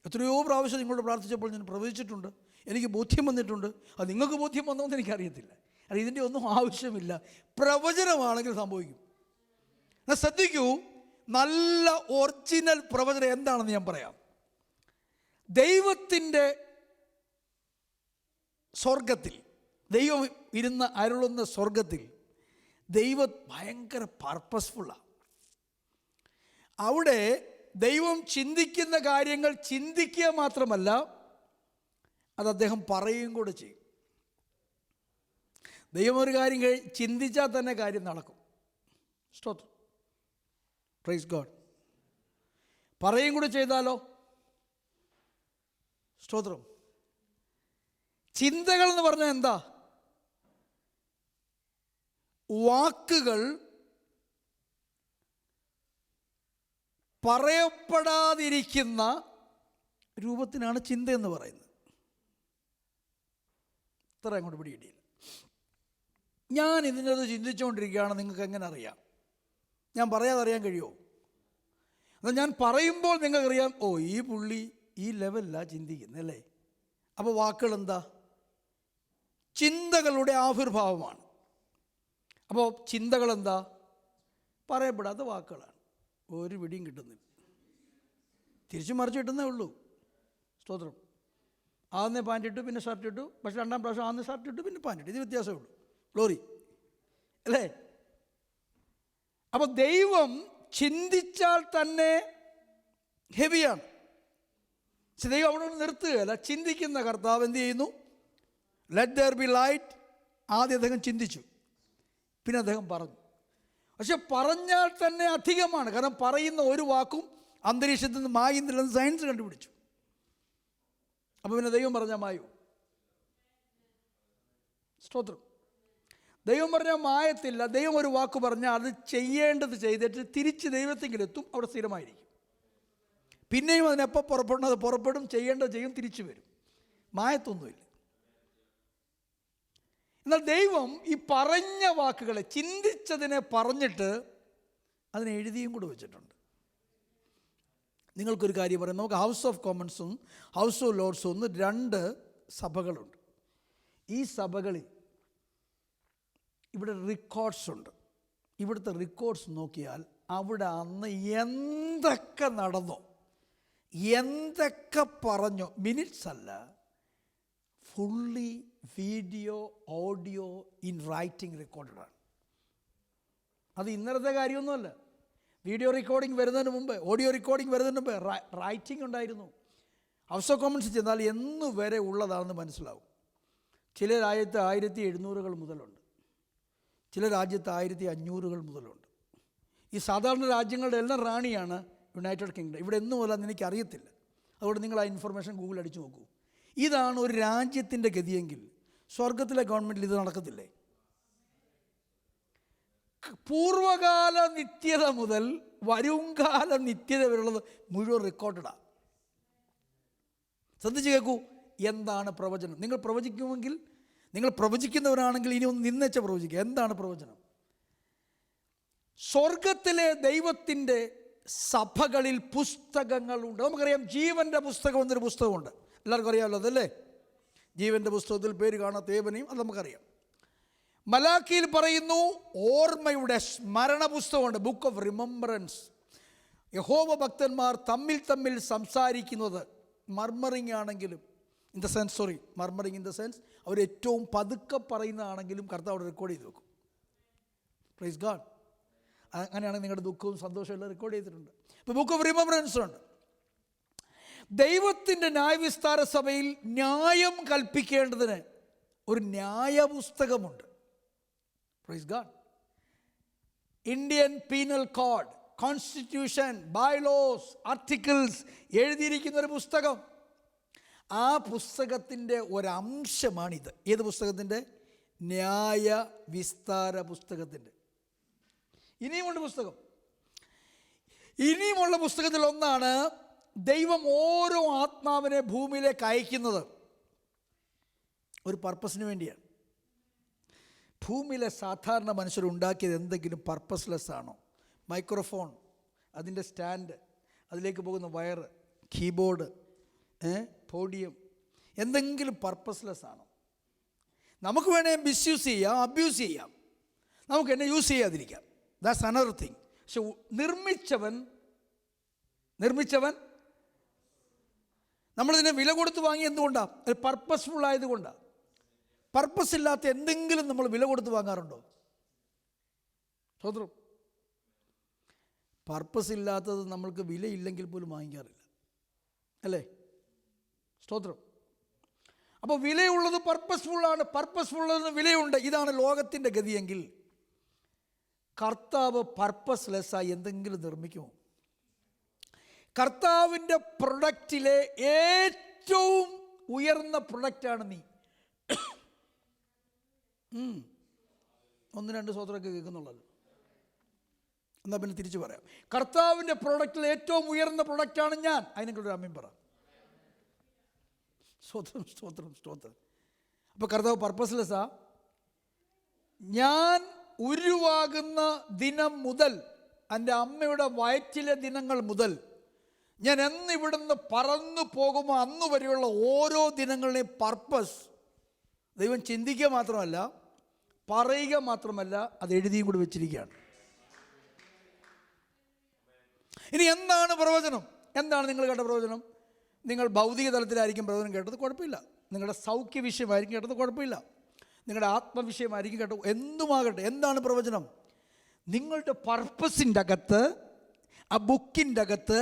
എത്രയോ പ്രാവശ്യം നിങ്ങളോട് പ്രാർത്ഥിച്ചപ്പോൾ ഞാൻ പ്രവചിച്ചിട്ടുണ്ട്. എനിക്ക് ബോധ്യം വന്നിട്ടുണ്ട്. അത് നിങ്ങൾക്ക് ബോധ്യം വന്നോന്ന് എനിക്കറിയത്തില്ല. അത് ഇതിൻ്റെ ഒന്നും ആവശ്യമില്ല. പ്രവചനമാണെങ്കിൽ സംഭവിക്കും. എന്നാൽ ശ്രദ്ധിക്കൂ, നല്ല ഒറിജിനൽ പ്രവചനം എന്താണെന്ന് ഞാൻ പറയാം. ദൈവത്തിൻ്റെ സ്വർഗത്തിൽ, ദൈവം ഇരുന്ന് അരുളുന്ന സ്വർഗത്തിൽ ദൈവം ഭയങ്കര പർപ്പസ്ഫുള്ളാണ്. അവിടെ ദൈവം ചിന്തിക്കുന്ന കാര്യങ്ങൾ ചിന്തിക്കുക മാത്രമല്ല, അത് അദ്ദേഹം പറയുകയും കൂടെ ചെയ്യും. ദൈവം ഒരു കാര്യം ചിന്തിച്ചാൽ തന്നെ കാര്യം നടക്കും. സ്തോത്രം, പ്രൈസ് ഗോഡ്. പറയും കൂടെ ചെയ്താലോ? സ്തോത്രം. ചിന്തകൾ എന്ന് പറഞ്ഞാൽ എന്താ? വാക്കുകൾ പറയപ്പെടാതിരിക്കുന്ന രൂപത്തിനാണ് ചിന്ത എന്ന് പറയുന്നത്. ഇത്ര അങ്ങോട്ട് പിടിയിട്ടില്ല. ഞാൻ ഇതിനത് ചിന്തിച്ചുകൊണ്ടിരിക്കുകയാണ്. നിങ്ങൾക്ക് എങ്ങനെ അറിയാം? ഞാൻ പറയാതെ അറിയാൻ കഴിയുമോ? എന്നാൽ ഞാൻ പറയുമ്പോൾ നിങ്ങൾക്കറിയാം, ഓ ഈ പുള്ളി ഈ ലെവലിലാണ് ചിന്തിക്കുന്നത് അല്ലേ. അപ്പോൾ വാക്കുകൾ എന്താ? ചിന്തകളുടെ ആവിർഭാവമാണ്. അപ്പോൾ ചിന്തകൾ എന്താ? പറയപ്പെടാത്ത വാക്കുകളാണ്. ഒരു പിടിയും കിട്ടുന്നില്ല. തിരിച്ചു മറിച്ച് കിട്ടുന്നേ ഉള്ളൂ. സ്തോത്രം. ആദ്യം പാൻറ് ഇട്ടു, പിന്നെ ഷർട്ട് ഇട്ടു. പക്ഷേ രണ്ടാം പ്രാവശ്യം ആദ്യം ഷർട്ട് ഇട്ടു, പിന്നെ പാൻറ് ഇട്ടു. ഇത് വ്യത്യാസമേ ഉള്ളൂ. ഗ്ലോറി അല്ലേ? അപ്പോൾ ദൈവം ചിന്തിച്ചാൽ തന്നെ ഹെവിയാണ്. പക്ഷെ ദൈവം അവിടെ നിർത്തുകയല്ല. ചിന്തിക്കുന്ന കർത്താവ് എന്ത് ചെയ്യുന്നു? Let there be light. ആദ്യം അദ്ദേഹം ചിന്തിച്ചു, പിന്നെ അദ്ദേഹം പറഞ്ഞു. പക്ഷെ പറഞ്ഞാൽ തന്നെ അധികമാണ്. കാരണം പറയുന്ന ഒരു വാക്കും അന്തരീക്ഷത്തിൽ നിന്ന് മായുന്നില്ലെന്ന് സയൻസ് കണ്ടുപിടിച്ചു. അപ്പോൾ പിന്നെ ദൈവം പറഞ്ഞാൽ മായൂ? സ്തോത്രം. ദൈവം പറഞ്ഞാൽ മായത്തില്ല. ദൈവം ഒരു വാക്ക് പറഞ്ഞാൽ അത് ചെയ്യേണ്ടത് ചെയ്തിട്ട് തിരിച്ച് ദൈവത്തെങ്കിലെത്തും. അവിടെ സ്ഥിരമായിരിക്കും. പിന്നെയും അതിനെപ്പോൾ പുറപ്പെടണം അത് പുറപ്പെടും, ചെയ്യേണ്ടത് ചെയ്യും, തിരിച്ചു വരും. മായത്തൊന്നുമില്ല. എന്നാൽ ദൈവം ഈ പറഞ്ഞ വാക്കുകളെ, ചിന്തിച്ചതിനെ പറഞ്ഞിട്ട് അതിനെ എഴുതിയും കൂടെ വെച്ചിട്ടുണ്ട്. നിങ്ങൾക്കൊരു കാര്യം പറയാം. നമുക്ക് ഹൗസ് ഓഫ് കോമൺസും ഹൗസ് ഓഫ് ലോർഡ്സും എന്ന് 2 സഭകളുണ്ട്. ഈ സഭകളിൽ ഇവിടെ റെക്കോർഡ്സ് ഉണ്ട്. ഇവിടുത്തെ റെക്കോർഡ്സ് നോക്കിയാൽ അവിടെ അന്ന് എന്തൊക്കെ നടന്നോ, എന്തൊക്കെ പറഞ്ഞോ, മിനിറ്റ്സ് അല്ല, fully video audio in writing റെക്കോർഡഡാണ്. അത് ഇന്നലത്തെ കാര്യമൊന്നുമല്ല. വീഡിയോ റെക്കോർഡിംഗ് വരുന്നതിന് മുമ്പ്, ഓഡിയോ റെക്കോർഡിംഗ് വരുന്നതിന് മുമ്പ് റൈറ്റിംഗ് ഉണ്ടായിരുന്നു. ഹൗസ് ഓഫ് കോമൺസ് ചെന്നാൽ എന്ന് വരെ ഉള്ളതാണെന്ന് മനസ്സിലാവും. ചില രാജ്യത്ത് 1700 മുതലുണ്ട്, ചില രാജ്യത്ത് 1500 മുതലുണ്ട്. ഈ സാധാരണ രാജ്യങ്ങളുടെ എല്ലാം റാണിയാണ് യുണൈറ്റഡ് കിങ്ഡം. ഇവിടെ എന്ന് മുതലാന്ന് എനിക്കറിയത്തില്ല. അതുകൊണ്ട് നിങ്ങൾ ആ ഇൻഫർമേഷൻ ഗൂഗിൾ അടിച്ചു നോക്കൂ. ഇതാണ് ഒരു രാജ്യത്തിൻ്റെ ഗതിയെങ്കിൽ സ്വർഗത്തിലെ ഗവൺമെൻറ്റിൽ ഇത് നടക്കത്തില്ലേ? പൂർവകാല നിത്യത മുതൽ വരുംകാല നിത്യത വരെയുള്ളത് മുഴുവൻ റെക്കോർഡഡാണ്. ശ്രദ്ധിച്ച് കേൾക്കൂ. എന്താണ് പ്രവചനം? നിങ്ങൾ പ്രവചിക്കുമെങ്കിൽ നിങ്ങൾ പ്രവചിക്കുന്നവരാണെങ്കിൽ ഇനി ഒന്ന് നിന്നേച്ച പ്രവചിക്കുക. എന്താണ് പ്രവചനം? സ്വർഗത്തിലെ ദൈവത്തിൻ്റെ സഭകളിൽ പുസ്തകങ്ങളുണ്ട്. നമുക്കറിയാം ജീവൻ്റെ പുസ്തകം എന്നൊരു പുസ്തകമുണ്ട്, എല്ലാവർക്കും അറിയാമല്ലോ അതല്ലേ? ജീവൻ്റെ പുസ്തകത്തിൽ പേര് കാണാത്ത ഏവനെയും അത് നമുക്കറിയാം. മലാക്കിയിൽ പറയുന്നു ഓർമ്മയുടെ സ്മരണ പുസ്തകമുണ്ട്, ബുക്ക് ഓഫ് റിമംബറൻസ്. യഹോവ ഭക്തന്മാർ തമ്മിൽ സംസാരിക്കുന്നത് മർമറിങ് ആണെങ്കിലും മർമറിങ് ഇൻ ദ സെൻസ് അവർ ഏറ്റവും പതുക്കെ പറയുന്നതാണെങ്കിലും കർത്താവ് അവിടെ റെക്കോർഡ് ചെയ്ത് വെക്കും. Praise God. അങ്ങനെയാണെങ്കിൽ നിങ്ങളുടെ ദുഃഖവും സന്തോഷവും എല്ലാം റെക്കോർഡ് ചെയ്തിട്ടുണ്ട്. ഇപ്പോൾ ബുക്ക് ഓഫ് റിമംബറൻസ് ഉണ്ട്. ദൈവത്തിൻ്റെ ന്യായവിസ്താര സഭയിൽ ന്യായം കൽപ്പിക്കേണ്ടതിന് ഒരു ന്യായപുസ്തകമുണ്ട്. Praise God. Indian penal code, constitution, bylaws, articles എഴുതിയിരിക്കുന്ന ഒരു പുസ്തകം. ആ പുസ്തകത്തിൻ്റെ ഒരംശമാണിത്. ഏത് പുസ്തകത്തിൻ്റെ? ന്യായവിസ്താര പുസ്തകത്തിൻ്റെ. ഇനിയുമുണ്ട് പുസ്തകം. ഇനിയുമുള്ള പുസ്തകത്തിൽ ഒന്നാണ് ദൈവം ഓരോ ആത്മാവിനെ ഭൂമിയിലേക്ക് അയക്കുന്നത് ഒരു പർപ്പസിന് വേണ്ടിയാണ്. ഭൂമിയിലെ സാധാരണ മനുഷ്യരുണ്ടാക്കിയത് എന്തെങ്കിലും പർപ്പസ്ലെസ് ആണോ? മൈക്രോഫോൺ, അതിൻ്റെ സ്റ്റാൻഡ്, അതിലേക്ക് പോകുന്ന വയർ, കീബോർഡ്, പോഡിയം, എന്തെങ്കിലും പർപ്പസ്ലെസ് ആണോ? നമുക്ക് വേണേൽ മിസ്യൂസ് ചെയ്യാം, അബ്യൂസ് ചെയ്യാം, നമുക്ക് എന്നെ യൂസ് ചെയ്യാതിരിക്കാം. That's another thing. പക്ഷെ നിർമ്മിച്ചവൻ നമ്മളിതിനെ വില കൊടുത്ത് വാങ്ങി എന്തുകൊണ്ടാണ്? അത് പർപ്പസ്ഫുൾ ആയതുകൊണ്ടാണ്. പർപ്പസ് ഇല്ലാത്ത എന്തെങ്കിലും നമ്മൾ വില കൊടുത്ത് വാങ്ങാറുണ്ടോ? സ്വതന്ത്രം. പർപ്പസ് ഇല്ലാത്തത് നമ്മൾക്ക് വിലയില്ലെങ്കിൽ പോലും വാങ്ങിക്കാറില്ല, അല്ലേ? സ്തോത്രം. അപ്പോൾ വിലയുള്ളത് പർപ്പസ്ഫുള്ളാണ്, പർപ്പസ്ഫുള്ളതിന് വിലയുണ്ട്. ഇതാണ് ലോകത്തിൻ്റെ ഗതിയെങ്കിൽ കർത്താവ് പർപ്പസ്ലെസ്സായി എന്തെങ്കിലും നിർമ്മിക്കുമോ? കർത്താവിൻ്റെ പ്രൊഡക്റ്റിലെ ഏറ്റവും ഉയർന്ന പ്രൊഡക്റ്റാണ് നീ. ഒന്ന് രണ്ട് സ്വതന്ത്രമൊക്കെ കേൾക്കുന്നുള്ളൂ. എന്നാൽ പിന്നെ തിരിച്ചു പറയാം. കർത്താവിൻ്റെ പ്രൊഡക്റ്റിൽ ഏറ്റവും ഉയർന്ന പ്രൊഡക്റ്റാണ് ഞാൻ. അതിനെക്കുറിച്ച് അമ്മയും പറ. സ്തോത്രം. അപ്പോൾ കർത്താവ് പർപ്പസ്ലെസ്സാ. ഞാൻ ഉരുവാകുന്ന ദിനം മുതൽ, എൻ്റെ അമ്മയുടെ വയറ്റിലെ ദിനങ്ങൾ മുതൽ, ഞാൻ എന്നിവിടുന്ന് പറന്നു പോകുമ്പോൾ അന്ന് വരെയുള്ള ഓരോ ദിനങ്ങളുടെയും പർപ്പസ് ദൈവം ചിന്തിക്കുക മാത്രമല്ല, പറയുക മാത്രമല്ല, അത് എഴുതിയും കൂടി വെച്ചിരിക്കുകയാണ്. ഇനി എന്താണ് പ്രവചനം? എന്താണ് നിങ്ങൾ കേട്ട പ്രവചനം? നിങ്ങൾ ഭൗതിക തലത്തിലായിരിക്കും പ്രവചനം കേട്ടത്, കുഴപ്പമില്ല. നിങ്ങളുടെ സൗഖ്യ വിഷയമായിരിക്കും കേട്ടത്, കുഴപ്പമില്ല. നിങ്ങളുടെ ആത്മവിഷയമായിരിക്കും കേട്ടത്, എന്തുമാകട്ടെ. എന്താണ് പ്രവചനം? നിങ്ങളുടെ പർപ്പസിൻ്റെ അകത്ത്, ആ ബുക്കിൻ്റെ അകത്ത്,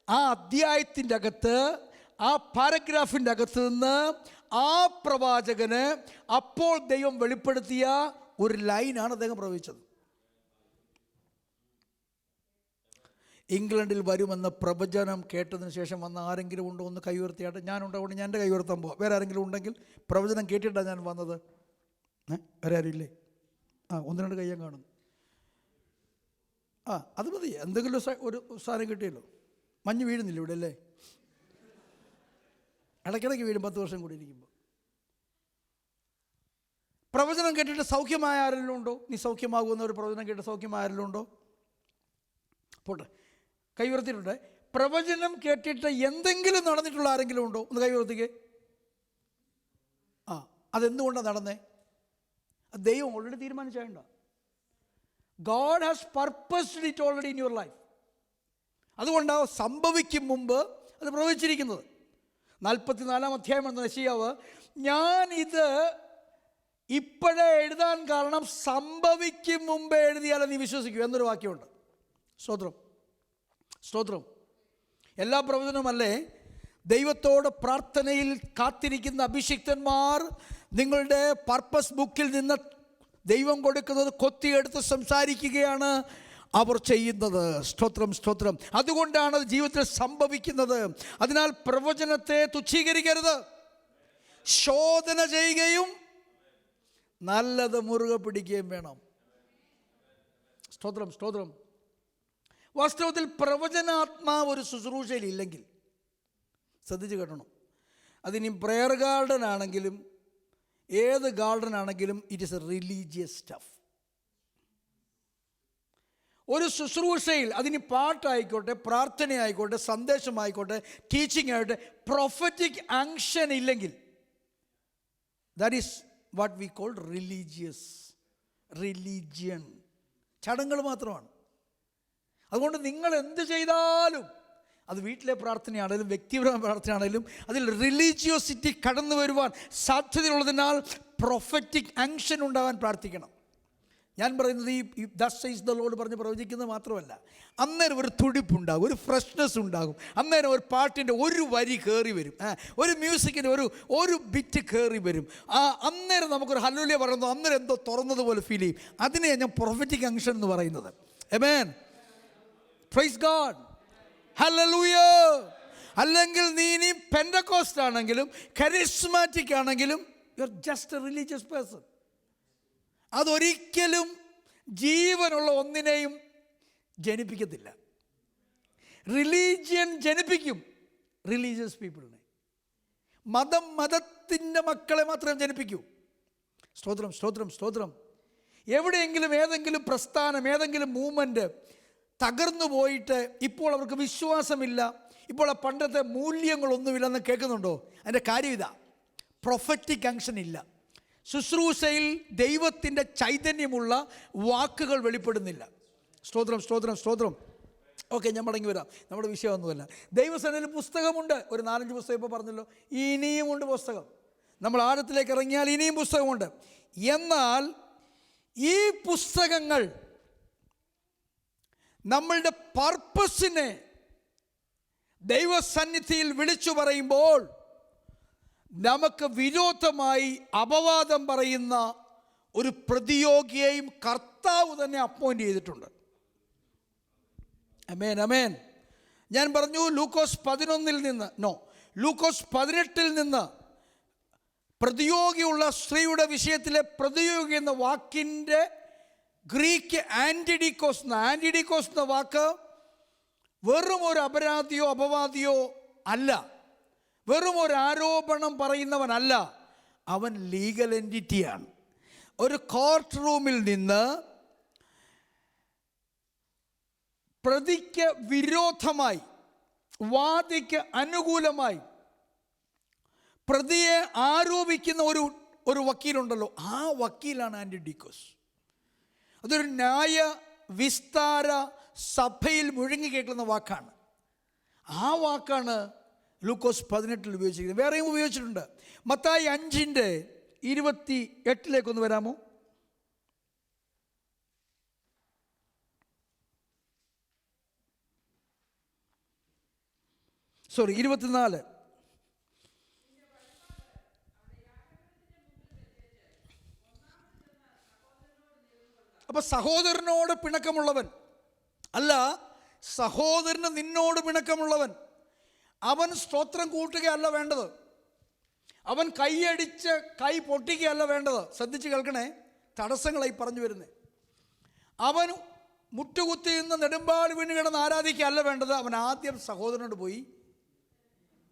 ആ അധ്യായത്തിൻ്റെ അകത്ത്, ആ പാരഗ്രാഫിൻ്റെ അകത്ത് നിന്ന് ആ പ്രവാചകന് അപ്പോൾ ദൈവം വെളിപ്പെടുത്തിയ ഒരു ലൈനാണ് അദ്ദേഹം പ്രവചിച്ചത്. ഇംഗ്ലണ്ടിൽ വരുമെന്ന് പ്രവചനം കേട്ടതിന് ശേഷം വന്ന ആരെങ്കിലും ഉണ്ടോ? ഒന്ന് കൈ ഉയർത്തിയാട്ടെ. ഞാനുണ്ടാവുകൊണ്ട് ഞാൻ എൻ്റെ കൈ ഉയർത്താൻ പോവാം. വേറെ ആരെങ്കിലും ഉണ്ടെങ്കിൽ, പ്രവചനം കേട്ടിട്ടാണ് ഞാൻ വന്നത്. വേറെ ആരും ഇല്ലേ? ഒന്ന് രണ്ട് കയ്യാൻ കാണുന്നു. അത് മതി. എന്തെങ്കിലും ഒരു സാധനം കിട്ടിയല്ലോ. മഞ്ഞ് വീഴുന്നില്ല ഇവിടെ അല്ലേ? ഇടയ്ക്കിടയ്ക്ക് വീഴും 10 വർഷം കൂടി ഇരിക്കുമ്പോൾ. പ്രവചനം കേട്ടിട്ട് സൗഖ്യമായ ആരെങ്കിലും ഉണ്ടോ? നീ സൗഖ്യമാകുമെന്ന ഒരു പ്രവചനം കേട്ട് സൗഖ്യമായ ആരെങ്കിലും ഉണ്ടോ? പോട്ടെ, കൈ ഉയർത്തിയിട്ടുണ്ട്. പ്രവചനം കേട്ടിട്ട് എന്തെങ്കിലും നടന്നിട്ടുള്ള ആരെങ്കിലും ഉണ്ടോ? ഒന്ന് കൈ ഉയർത്തിക്കേ. അതെന്തുകൊണ്ടാണ് നടന്നേ? അത് ദൈവം already തീരുമാനിച്ചാലുണ്ടോ? God has purposed it already in your life. അതുകൊണ്ടാണ് സംഭവിക്കും മുമ്പ് അത് പ്രവചിച്ചിരിക്കുന്നത്. 44-ാം അധ്യായം എന്ന യെശയ്യാവ്, ഞാൻ ഇത് ഇപ്പോഴേ എഴുതാൻ കാരണം സംഭവിക്കും മുമ്പേ എഴുതിയാലേ നീ വിശ്വസിക്കൂ എന്നൊരു വാക്യമുണ്ട്. സ്തോത്രം. എല്ലാ പ്രവചനവുമല്ലേ? ദൈവത്തോട് പ്രാർത്ഥനയിൽ കാത്തിരിക്കുന്ന അഭിഷിക്തന്മാർ നിങ്ങളുടെ പർപ്പസ് ബുക്കിൽ നിന്ന് ദൈവം കൊടുക്കുന്നത് കൊത്തിയെടുത്ത് സംസാരിക്കുകയാണ് അവർ ചെയ്യുന്നത്. സ്തോത്രം. അതുകൊണ്ടാണ് അത് ജീവിതത്തിൽ സംഭവിക്കുന്നത്. അതിനാൽ പ്രവചനത്തെ തുച്ഛീകരിക്കരുത്. ശോധന ചെയ്യുകയും നല്ലത് മുറുകെ പിടിക്കുകയും വേണം. സ്തോത്രം. വാസ്തവത്തിൽ പ്രവചനാത്മാവ് ഒരു ശുശ്രൂഷയിൽ ഇല്ലെങ്കിൽ, ശ്രദ്ധിച്ച് കേട്ടണം, അതിനി പ്രെയർ ഗാർഡൻ ആണെങ്കിലും ഏത് ഗാർഡൻ ആണെങ്കിലും it is A religious stuff. ഒരു ശുശ്രൂഷയിൽ അതിന് പാട്ടായിക്കോട്ടെ, പ്രാർത്ഥനയായിക്കോട്ടെ, സന്ദേശമായിക്കോട്ടെ, ടീച്ചിങ് ആയിക്കോട്ടെ, പ്രൊഫറ്റിക് ആങ്ഷൻ ഇല്ലെങ്കിൽ that is what we call religion. ചടങ്ങുകൾ മാത്രമാണ്. അതുകൊണ്ട് നിങ്ങൾ എന്ത് ചെയ്താലും, അത് വീട്ടിലെ പ്രാർത്ഥനയാണെങ്കിലും വ്യക്തിപരമായ പ്രാർത്ഥനയാണെങ്കിലും, അതിൽ റിലീജിയോസിറ്റി കടന്നു വരുവാൻ സാധ്യതയുള്ളതിനാൽ പ്രൊഫറ്റിക് ആങ്ഷൻ ഉണ്ടാകാൻ പ്രാർത്ഥിക്കണം. ഞാൻ പറയുന്നത് ഈ ദസ് സൈസ് ദ ലോർഡ് പറഞ്ഞ് പ്രവചിക്കുന്നത് മാത്രമല്ല, അന്നേരം ഒരു തുടിപ്പുണ്ടാകും, ഒരു ഫ്രഷ്നെസ് ഉണ്ടാകും. അന്നേരം ഒരു പാട്ടിൻ്റെ ഒരു വരി കയറി വരും, ഒരു മ്യൂസിക്കിൻ്റെ ഒരു ബിറ്റ് കയറി വരും. അന്നേരം നമുക്കൊരു ഹല്ലേലൂയ പറയുന്നു, അന്നേരം എന്തോ തുറന്നതുപോലെ ഫീൽ ചെയ്യും. അതിനെ ഞാൻ പ്രൊഫറ്റിക് ആങ്ഷൻ എന്ന് പറയുന്നത്. ആമേൻ, പ്രൈസ് ഗോഡ്, ഹല്ലേലൂയ. അല്ലെങ്കിൽ നീ ഇനി പെന്തക്കോസ്റ്റ് ആണെങ്കിലും കരിസ്മാറ്റിക് ആണെങ്കിലും you are just A religious person. അതൊരിക്കലും ജീവനുള്ള ഒന്നിനെയും ജനിപ്പിക്കത്തില്ല. Religion ജനിപ്പിക്കും religious പീപ്പിളിനെ. മതത്തിൻ്റെ മക്കളെ മാത്രമേ ജനിപ്പിക്കൂ. സ്തോത്രം, സ്തോത്രം, സ്തോത്രം. എവിടെയെങ്കിലും ഏതെങ്കിലും പ്രസ്ഥാനം, ഏതെങ്കിലും മൂവ്മെൻറ്റ് തകർന്നു പോയിട്ട് ഇപ്പോൾ അവർക്ക് വിശ്വാസമില്ല, ഇപ്പോൾ ആ പണ്ടത്തെ മൂല്യങ്ങളൊന്നുമില്ലെന്ന് കേൾക്കുന്നുണ്ടോ? അതിൻ്റെ കാര്യം ഇതാ, പ്രൊഫറ്റിക് ആങ്ഷൻ ഇല്ല. ശുശ്രൂഷയിൽ ദൈവത്തിൻ്റെ ചൈതന്യമുള്ള വാക്കുകൾ വെളിപ്പെടുന്നില്ല. സ്തോത്രം, സ്തോത്രം, സ്തോത്രം. ഓക്കെ, ഞാൻ മടങ്ങി വരാം. നമ്മുടെ വിഷയമൊന്നുമല്ല. ദൈവസേനയിൽ പുസ്തകമുണ്ട്, ഒരു 4-5 പുസ്തകം ഇപ്പോൾ പറഞ്ഞല്ലോ. ഇനിയുമുണ്ട് പുസ്തകം. നമ്മൾ ആഴത്തിലേക്ക് ഇറങ്ങിയാൽ ഇനിയും പുസ്തകമുണ്ട്. എന്നാൽ ഈ പുസ്തകങ്ങൾ നമ്മളുടെ പർപ്പസിനെ ദൈവസന്നിധിയിൽ വിളിച്ചു പറയുമ്പോൾ നമുക്ക് വിരോധമായി അപവാദം പറയുന്ന ഒരു പ്രതിയോഗിയെയും കർത്താവ് തന്നെ അപ്പോയിൻ്റ് ചെയ്തിട്ടുണ്ട്. അമേൻ, അമേൻ. ഞാൻ പറഞ്ഞു ലൂക്കോസ് 11 നിന്ന്, ലൂക്കോസ് 18 നിന്ന് പ്രതിയോഗിയുള്ള സ്ത്രീയുടെ വിഷയത്തിലെ പ്രതിയോഗി എന്ന വാക്കിൻ്റെ ഗ്രീക്ക് ആൻറ്റിഡിക്കോസ് എന്ന വാക്ക് വെറും ഒരു അപരാധിയോ അപവാദിയോ അല്ല, വെറും ഒരു ആരോപണം പറയുന്നവനല്ല. അവൻ ലീഗൽ എൻറ്റിറ്റിയാണ്. ഒരു കോർട്ട് റൂമിൽ നിന്ന് പ്രതിക്ക് വിരോധമായി, വാദിക്ക് അനുകൂലമായി പ്രതിയെ ആരോപിക്കുന്ന ഒരു വക്കീലുണ്ടല്ലോ, ആ വക്കീലാണ് ആൻറ്റിഡിക്കോസ്. അതൊരു ന്യായ വിസ്താര സഭയിൽ മുഴങ്ങി കേൾക്കുന്ന വാക്കാണ്. ആ വാക്കാണ് ലൂക്കോസ് 18 ഉപയോഗിച്ചിരിക്കുന്നത്. വേറെയും ഉപയോഗിച്ചിട്ടുണ്ട്. മത്തായി 5:28 വരാമോ? സോറി, 24. അപ്പൊ സഹോദരനോട് പിണക്കമുള്ളവൻ അല്ല, സഹോദരന് നിന്നോട് പിണക്കമുള്ളവൻ, അവൻ സ്തോത്രം കൂട്ടുകയല്ല വേണ്ടത്, അവൻ കൈയടിച്ച് കൈ പൊട്ടിക്കുകയല്ല വേണ്ടത്. ശ്രദ്ധിച്ച് കേൾക്കണേ, തടസ്സങ്ങളായി പറഞ്ഞു വരുന്നത്. അവൻ മുട്ടുകുത്തി നിന്ന് നെടുമ്പാട് വീണ് കിടന്ന് ആരാധിക്കുകയല്ല വേണ്ടത്. അവൻ ആദ്യം സഹോദരനോട് പോയി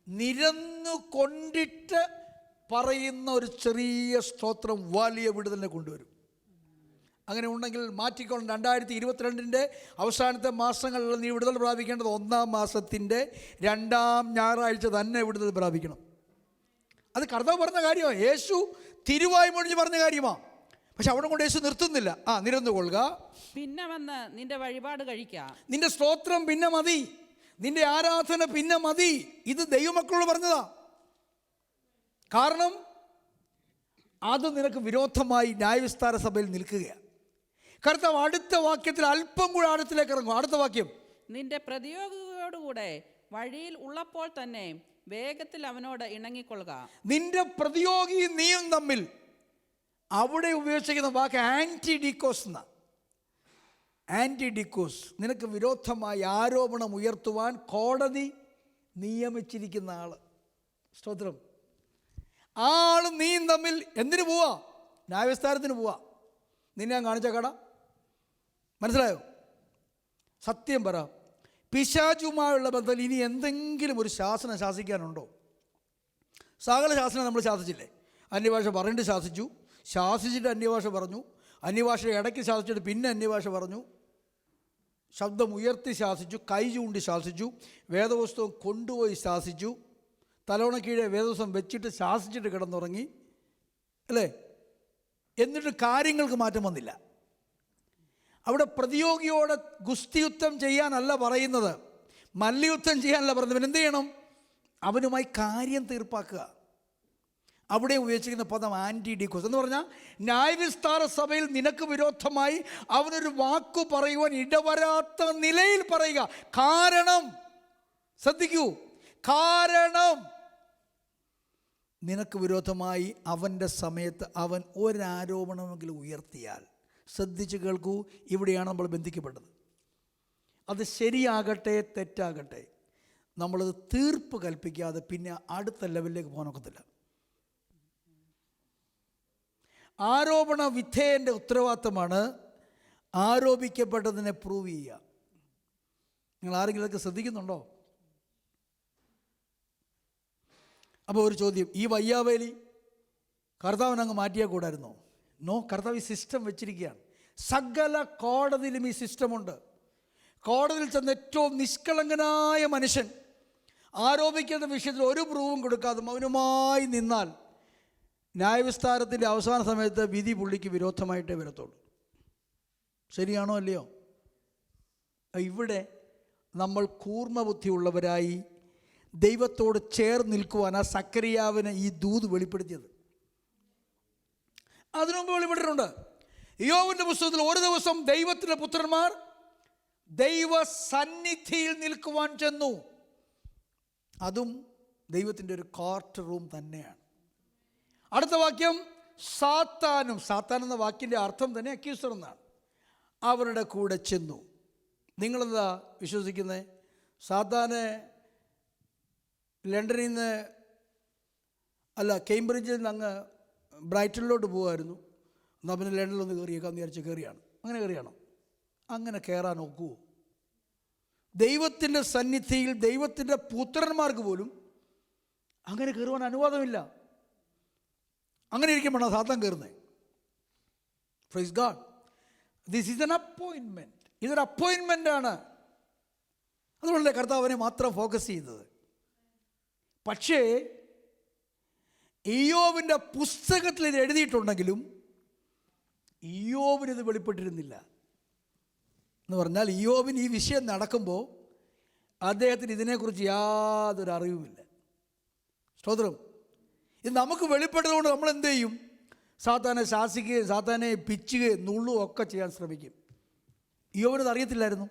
നിരന്നു കൊണ്ടിട്ട് പറയുന്ന ഒരു ചെറിയ സ്തോത്രം വലിയ വിടുതലിനെ കൊണ്ടുവരും. അങ്ങനെ ഉണ്ടെങ്കിൽ മാറ്റിക്കൊണ്ട് 2022 അവസാനത്തെ മാസങ്ങളിൽ നീ വിടുതൽ പ്രാപിക്കേണ്ടത് 1-ാം മാസത്തിൻ്റെ 2-ാം ഞായറാഴ്ച തന്നെ വിടുതൽ പ്രാപിക്കണം. അത് കർത്താവ് പറഞ്ഞ കാര്യമാണ്, യേശു തിരുവായി മൊഴിഞ്ഞ് പറഞ്ഞ കാര്യമാണ്. പക്ഷെ അവിടെ കൊണ്ട് യേശു നിർത്തുന്നില്ല. നിരന്നു കൊള്ളുക, പിന്നെ വന്ന് നിന്റെ വഴിപാട് കഴിക്കാം, നിന്റെ സ്തോത്രം പിന്നെ മതി, നിന്റെ ആരാധന പിന്നെ മതി. ഇത് ദൈവമക്കളോട് പറഞ്ഞതാ. കാരണം അത് നിനക്ക് വിരോധമായി ന്യായവിസ്താര സഭയിൽ നിൽക്കുകയാണ്. കർത്താവ് അടുത്ത വാക്യത്തിൽ അല്പം കൂടെ ആഴത്തിലേക്ക് ഇറങ്ങും. അടുത്ത വാക്യം, നിന്റെ പ്രതിയോഗിയോടുകൂടെ വഴിയിൽ ഉള്ളപ്പോൾ തന്നെ വേഗത്തിൽ അവനോട് ഇണങ്ങിക്കൊള്ളുക. നിന്റെ പ്രതിയോഗിയും നീയും തമ്മിൽ, അവിടെ ഉപയോഗിച്ചിരിക്കുന്ന വാക്ക് ആൻറ്റിഡിക്കോസ് എന്ന. ആൻറ്റിഡിക്കോസ്, നിനക്ക് വിരോധമായി ആരോപണം ഉയർത്തുവാൻ കോടതി നിയമിച്ചിരിക്കുന്ന ആള്. സ്തോത്രം. ആളും നീയും തമ്മിൽ എന്തിനു പോവാ? ന്യായവിസ്താരത്തിന് പോവാ. നിന്നെ ഞാൻ കാണിച്ച കട മനസ്സിലായോ? സത്യം പറ, പിശാചുമായുള്ള ബന്ധത്തിൽ ഇനി എന്തെങ്കിലും ഒരു ശാസനം ശാസിക്കാനുണ്ടോ? സകല ശാസനം നമ്മൾ ശാസിച്ചില്ലേ? അന്യഭാഷ പറഞ്ഞിട്ട് ശാസിച്ചു, ശാസിച്ചിട്ട് അന്യഭാഷ പറഞ്ഞു, അന്യഭാഷ ഇടയ്ക്ക് ശാസിച്ചിട്ട് പിന്നെ അന്യഭാഷ പറഞ്ഞു, ശബ്ദം ഉയർത്തി ശാസിച്ചു, കൈ ചൂണ്ടി ശാസിച്ചു, വേദപുസ്തകം കൊണ്ടുപോയി ശാസിച്ചു, തലവണ കീഴെ വേദപുസ്തകം വെച്ചിട്ട് ശാസിച്ചിട്ട് കിടന്നുറങ്ങി, അല്ലേ? എന്നിട്ട് കാര്യങ്ങൾക്ക് മാറ്റം വന്നില്ല. അവിടെ പ്രതിയോഗിയോടെ ഗുസ്തിയുദ്ധം ചെയ്യാനല്ല പറയുന്നത്, മല്ലയുദ്ധം ചെയ്യാനല്ല പറയുന്നത്. പിന്നെ എന്ത് ചെയ്യണം? അവനുമായി കാര്യം തീർപ്പാക്കുക. അവിടെ ഉപയോഗിച്ചിരിക്കുന്ന പദം ആൻറ്റിഡിക്കോസ് എന്ന് പറഞ്ഞാൽ ന്യായവിസ്താര സഭയിൽ നിനക്ക് വിരോധമായി അവനൊരു വാക്കു പറയുവാൻ ഇടവരാത്ത നിലയിൽ പറയുക. കാരണം, ശ്രദ്ധിക്കൂ, കാരണം നിനക്ക് വിരോധമായി അവൻ്റെ സമയത്ത് അവൻ ഒരാരോപണമെങ്കിലും ഉയർത്തിയാൽ, ശ്രദ്ധിച്ച് കേൾക്കൂ, ഇവിടെയാണ് നമ്മൾ ബന്ധിക്കപ്പെട്ടത്. അത് ശരിയാകട്ടെ തെറ്റാകട്ടെ, നമ്മളത് തീർപ്പ് കൽപ്പിക്കാതെ പിന്നെ അടുത്ത ലെവലിലേക്ക് പോകാൻ ഒക്കത്തില്ല. ആരോപണ വിധേയൻ്റെ ഉത്തരവാദിത്തമാണ് ആരോപിക്കപ്പെട്ടതിനെ പ്രൂവ് ചെയ്യുക. നിങ്ങൾ ആരെങ്കിലും ഇതൊക്കെ ശ്രദ്ധിക്കുന്നുണ്ടോ? അപ്പോൾ ഒരു ചോദ്യം, ഈ വയ്യാവേലി കർത്താവിനങ്ങ് മാറ്റിയാൽ കൂടായിരുന്നോ? നോ, കർത്താവ് ഈ സിസ്റ്റം വെച്ചിരിക്കുകയാണ്. സകല കോടതിയിലും ഈ സിസ്റ്റമുണ്ട്. കോടതിയിൽ ചെന്ന് ഏറ്റവും നിഷ്കളങ്കനായ മനുഷ്യൻ ആരോപിക്കേണ്ട വിഷയത്തിൽ ഒരു പ്രൂവും കൊടുക്കാതെ മൗനമായി നിന്നാൽ ന്യായവിസ്താരത്തിൻ്റെ അവസാന സമയത്ത് വിധി പുള്ളിക്ക് വിരോധമായിട്ടേ വരത്തുള്ളൂ. ശരിയാണോ അല്ലയോ? ഇവിടെ നമ്മൾ കൂർമ്മബുദ്ധിയുള്ളവരായി ദൈവത്തോട് ചേർന്ന് നിൽക്കുവാൻ ആ സക്കറിയാവിന് ഈ ദൂത് വെളിപ്പെടുത്തിയത്. അതിനു മുമ്പ് വെളിപ്പെട്ടിട്ടുണ്ട്. യോബിന്റെ പുസ്തകത്തിൽ ഒരു ദിവസം ദൈവത്തിൻ്റെ പുത്രന്മാർ ദൈവസന്നിധിയിൽ നിൽക്കുവാൻ ചെന്നു. അതും ദൈവത്തിൻ്റെ ഒരു കോർട്ട് റൂം തന്നെയാണ്. അടുത്ത വാക്യം, സാത്താനും, സാത്താൻ എന്ന വാക്കിൻ്റെ അർത്ഥം തന്നെ അക്യൂസർ എന്നാണ്, അവരുടെ കൂടെ ചെന്നു. നിങ്ങളെന്താ വിശ്വസിക്കുന്നത്? സാത്താന് ലണ്ടനിൽ നിന്ന് അല്ല, കേംബ്രിഡ്ജിൽ നിന്ന് അങ്ങ് ബ്രൈറ്റണിലോട്ട് പോകുമായിരുന്നു. എന്നാൽ പിന്നെ ലണ്ടനിലൊന്ന് കയറിയേക്കാന്ന് വിചാരിച്ച് കയറിയാണ്. അങ്ങനെ കയറിയാണോ? അങ്ങനെ കയറാൻ ഒക്കുമോ? ദൈവത്തിൻ്റെ സന്നിധിയിൽ ദൈവത്തിൻ്റെ പുത്രന്മാർക്ക് പോലും അങ്ങനെ കയറുവാൻ അനുവാദമില്ല. അങ്ങനെ ഇരിക്കുമ്പോഴാണ് സാത്താൻ കയറുന്നത്. Praise God. This is N appointment. ഇതൊരു അപ്പോയിൻമെൻ്റാണ്. അതുകൊണ്ടല്ലേ കർത്താവ് അവനെ മാത്രം ഫോക്കസ് ചെയ്തത്. പക്ഷേ ഇയ്യോബിൻ്റെ പുസ്തകത്തിൽ ഇത് എഴുതിയിട്ടുണ്ടെങ്കിലും ഇയ്യോബിനിത് വെളിപ്പെട്ടിരുന്നില്ല. എന്ന് പറഞ്ഞാൽ ഇയ്യോബിന് ഈ വിഷയം നടക്കുമ്പോൾ അദ്ദേഹത്തിന് ഇതിനെക്കുറിച്ച് യാതൊരു അറിവുമില്ല. സ്തോത്രം. ഇത് നമുക്ക് വെളിപ്പെട്ടതുകൊണ്ട് നമ്മൾ എന്ത് ചെയ്യും? സാത്താനെ ശാസിക്കുകയും സാത്താനെ പിച്ചുകയും നുള്ളുകയും ഒക്കെ ചെയ്യാൻ ശ്രമിക്കും. ഇയ്യോബിനത് അറിയത്തില്ലായിരുന്നു.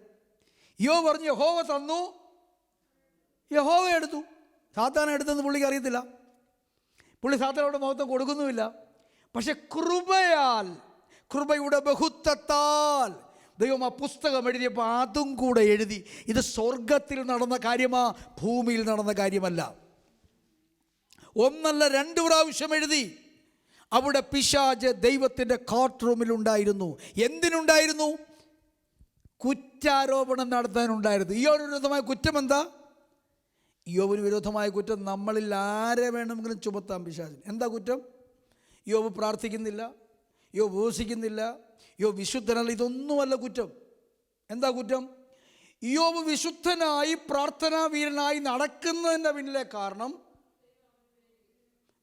ഇയ്യോബ് പറഞ്ഞു, യഹോവ തന്നു, യഹോവ എടുത്തു. സാത്താനെ എടുത്തെന്ന് പുള്ളിക്ക് അറിയത്തില്ല. പുള്ളി സാത്താനോട് മഹത്വം കൊടുക്കുന്നുമില്ല. പക്ഷെ കൃപയാൽ, കൃപയുടെ ബഹുത്വത്താൽ ദൈവം ആ പുസ്തകം എഴുതിയപ്പോൾ അതും കൂടെ എഴുതി. ഇത് സ്വർഗത്തിൽ നടന്ന കാര്യമാ, ഭൂമിയിൽ നടന്ന കാര്യമല്ല. ഒന്നല്ല, 2 പ്രാവശ്യം എഴുതി. അവിടെ പിശാച് ദൈവത്തിൻ്റെ കോർട്ട് റൂമിലുണ്ടായിരുന്നു. എന്തിനുണ്ടായിരുന്നു? കുറ്റാരോപണം നടത്താനുണ്ടായിരുന്നു. ഇയ്യോബിന് വിരോധമായ കുറ്റം എന്താ? ഇയ്യോബിന് വിരോധമായ കുറ്റം നമ്മളിൽ ആരെ വേണമെങ്കിലും ചുമത്താം പിശാചിന്. എന്താ കുറ്റം? ഇയ്യോബ് പ്രാർത്ഥിക്കുന്നില്ല, ഇയ്യോബ് ഉപവസിക്കുന്നില്ല, ഇയ്യോബ് വിശുദ്ധനല്ല. ഇതൊന്നുമല്ല കുറ്റം. എന്താ കുറ്റം? ഇയ്യോബ് വിശുദ്ധനായി പ്രാർത്ഥനാവീരനായി നടക്കുന്നതിൻ്റെ പിന്നിലെ കാരണം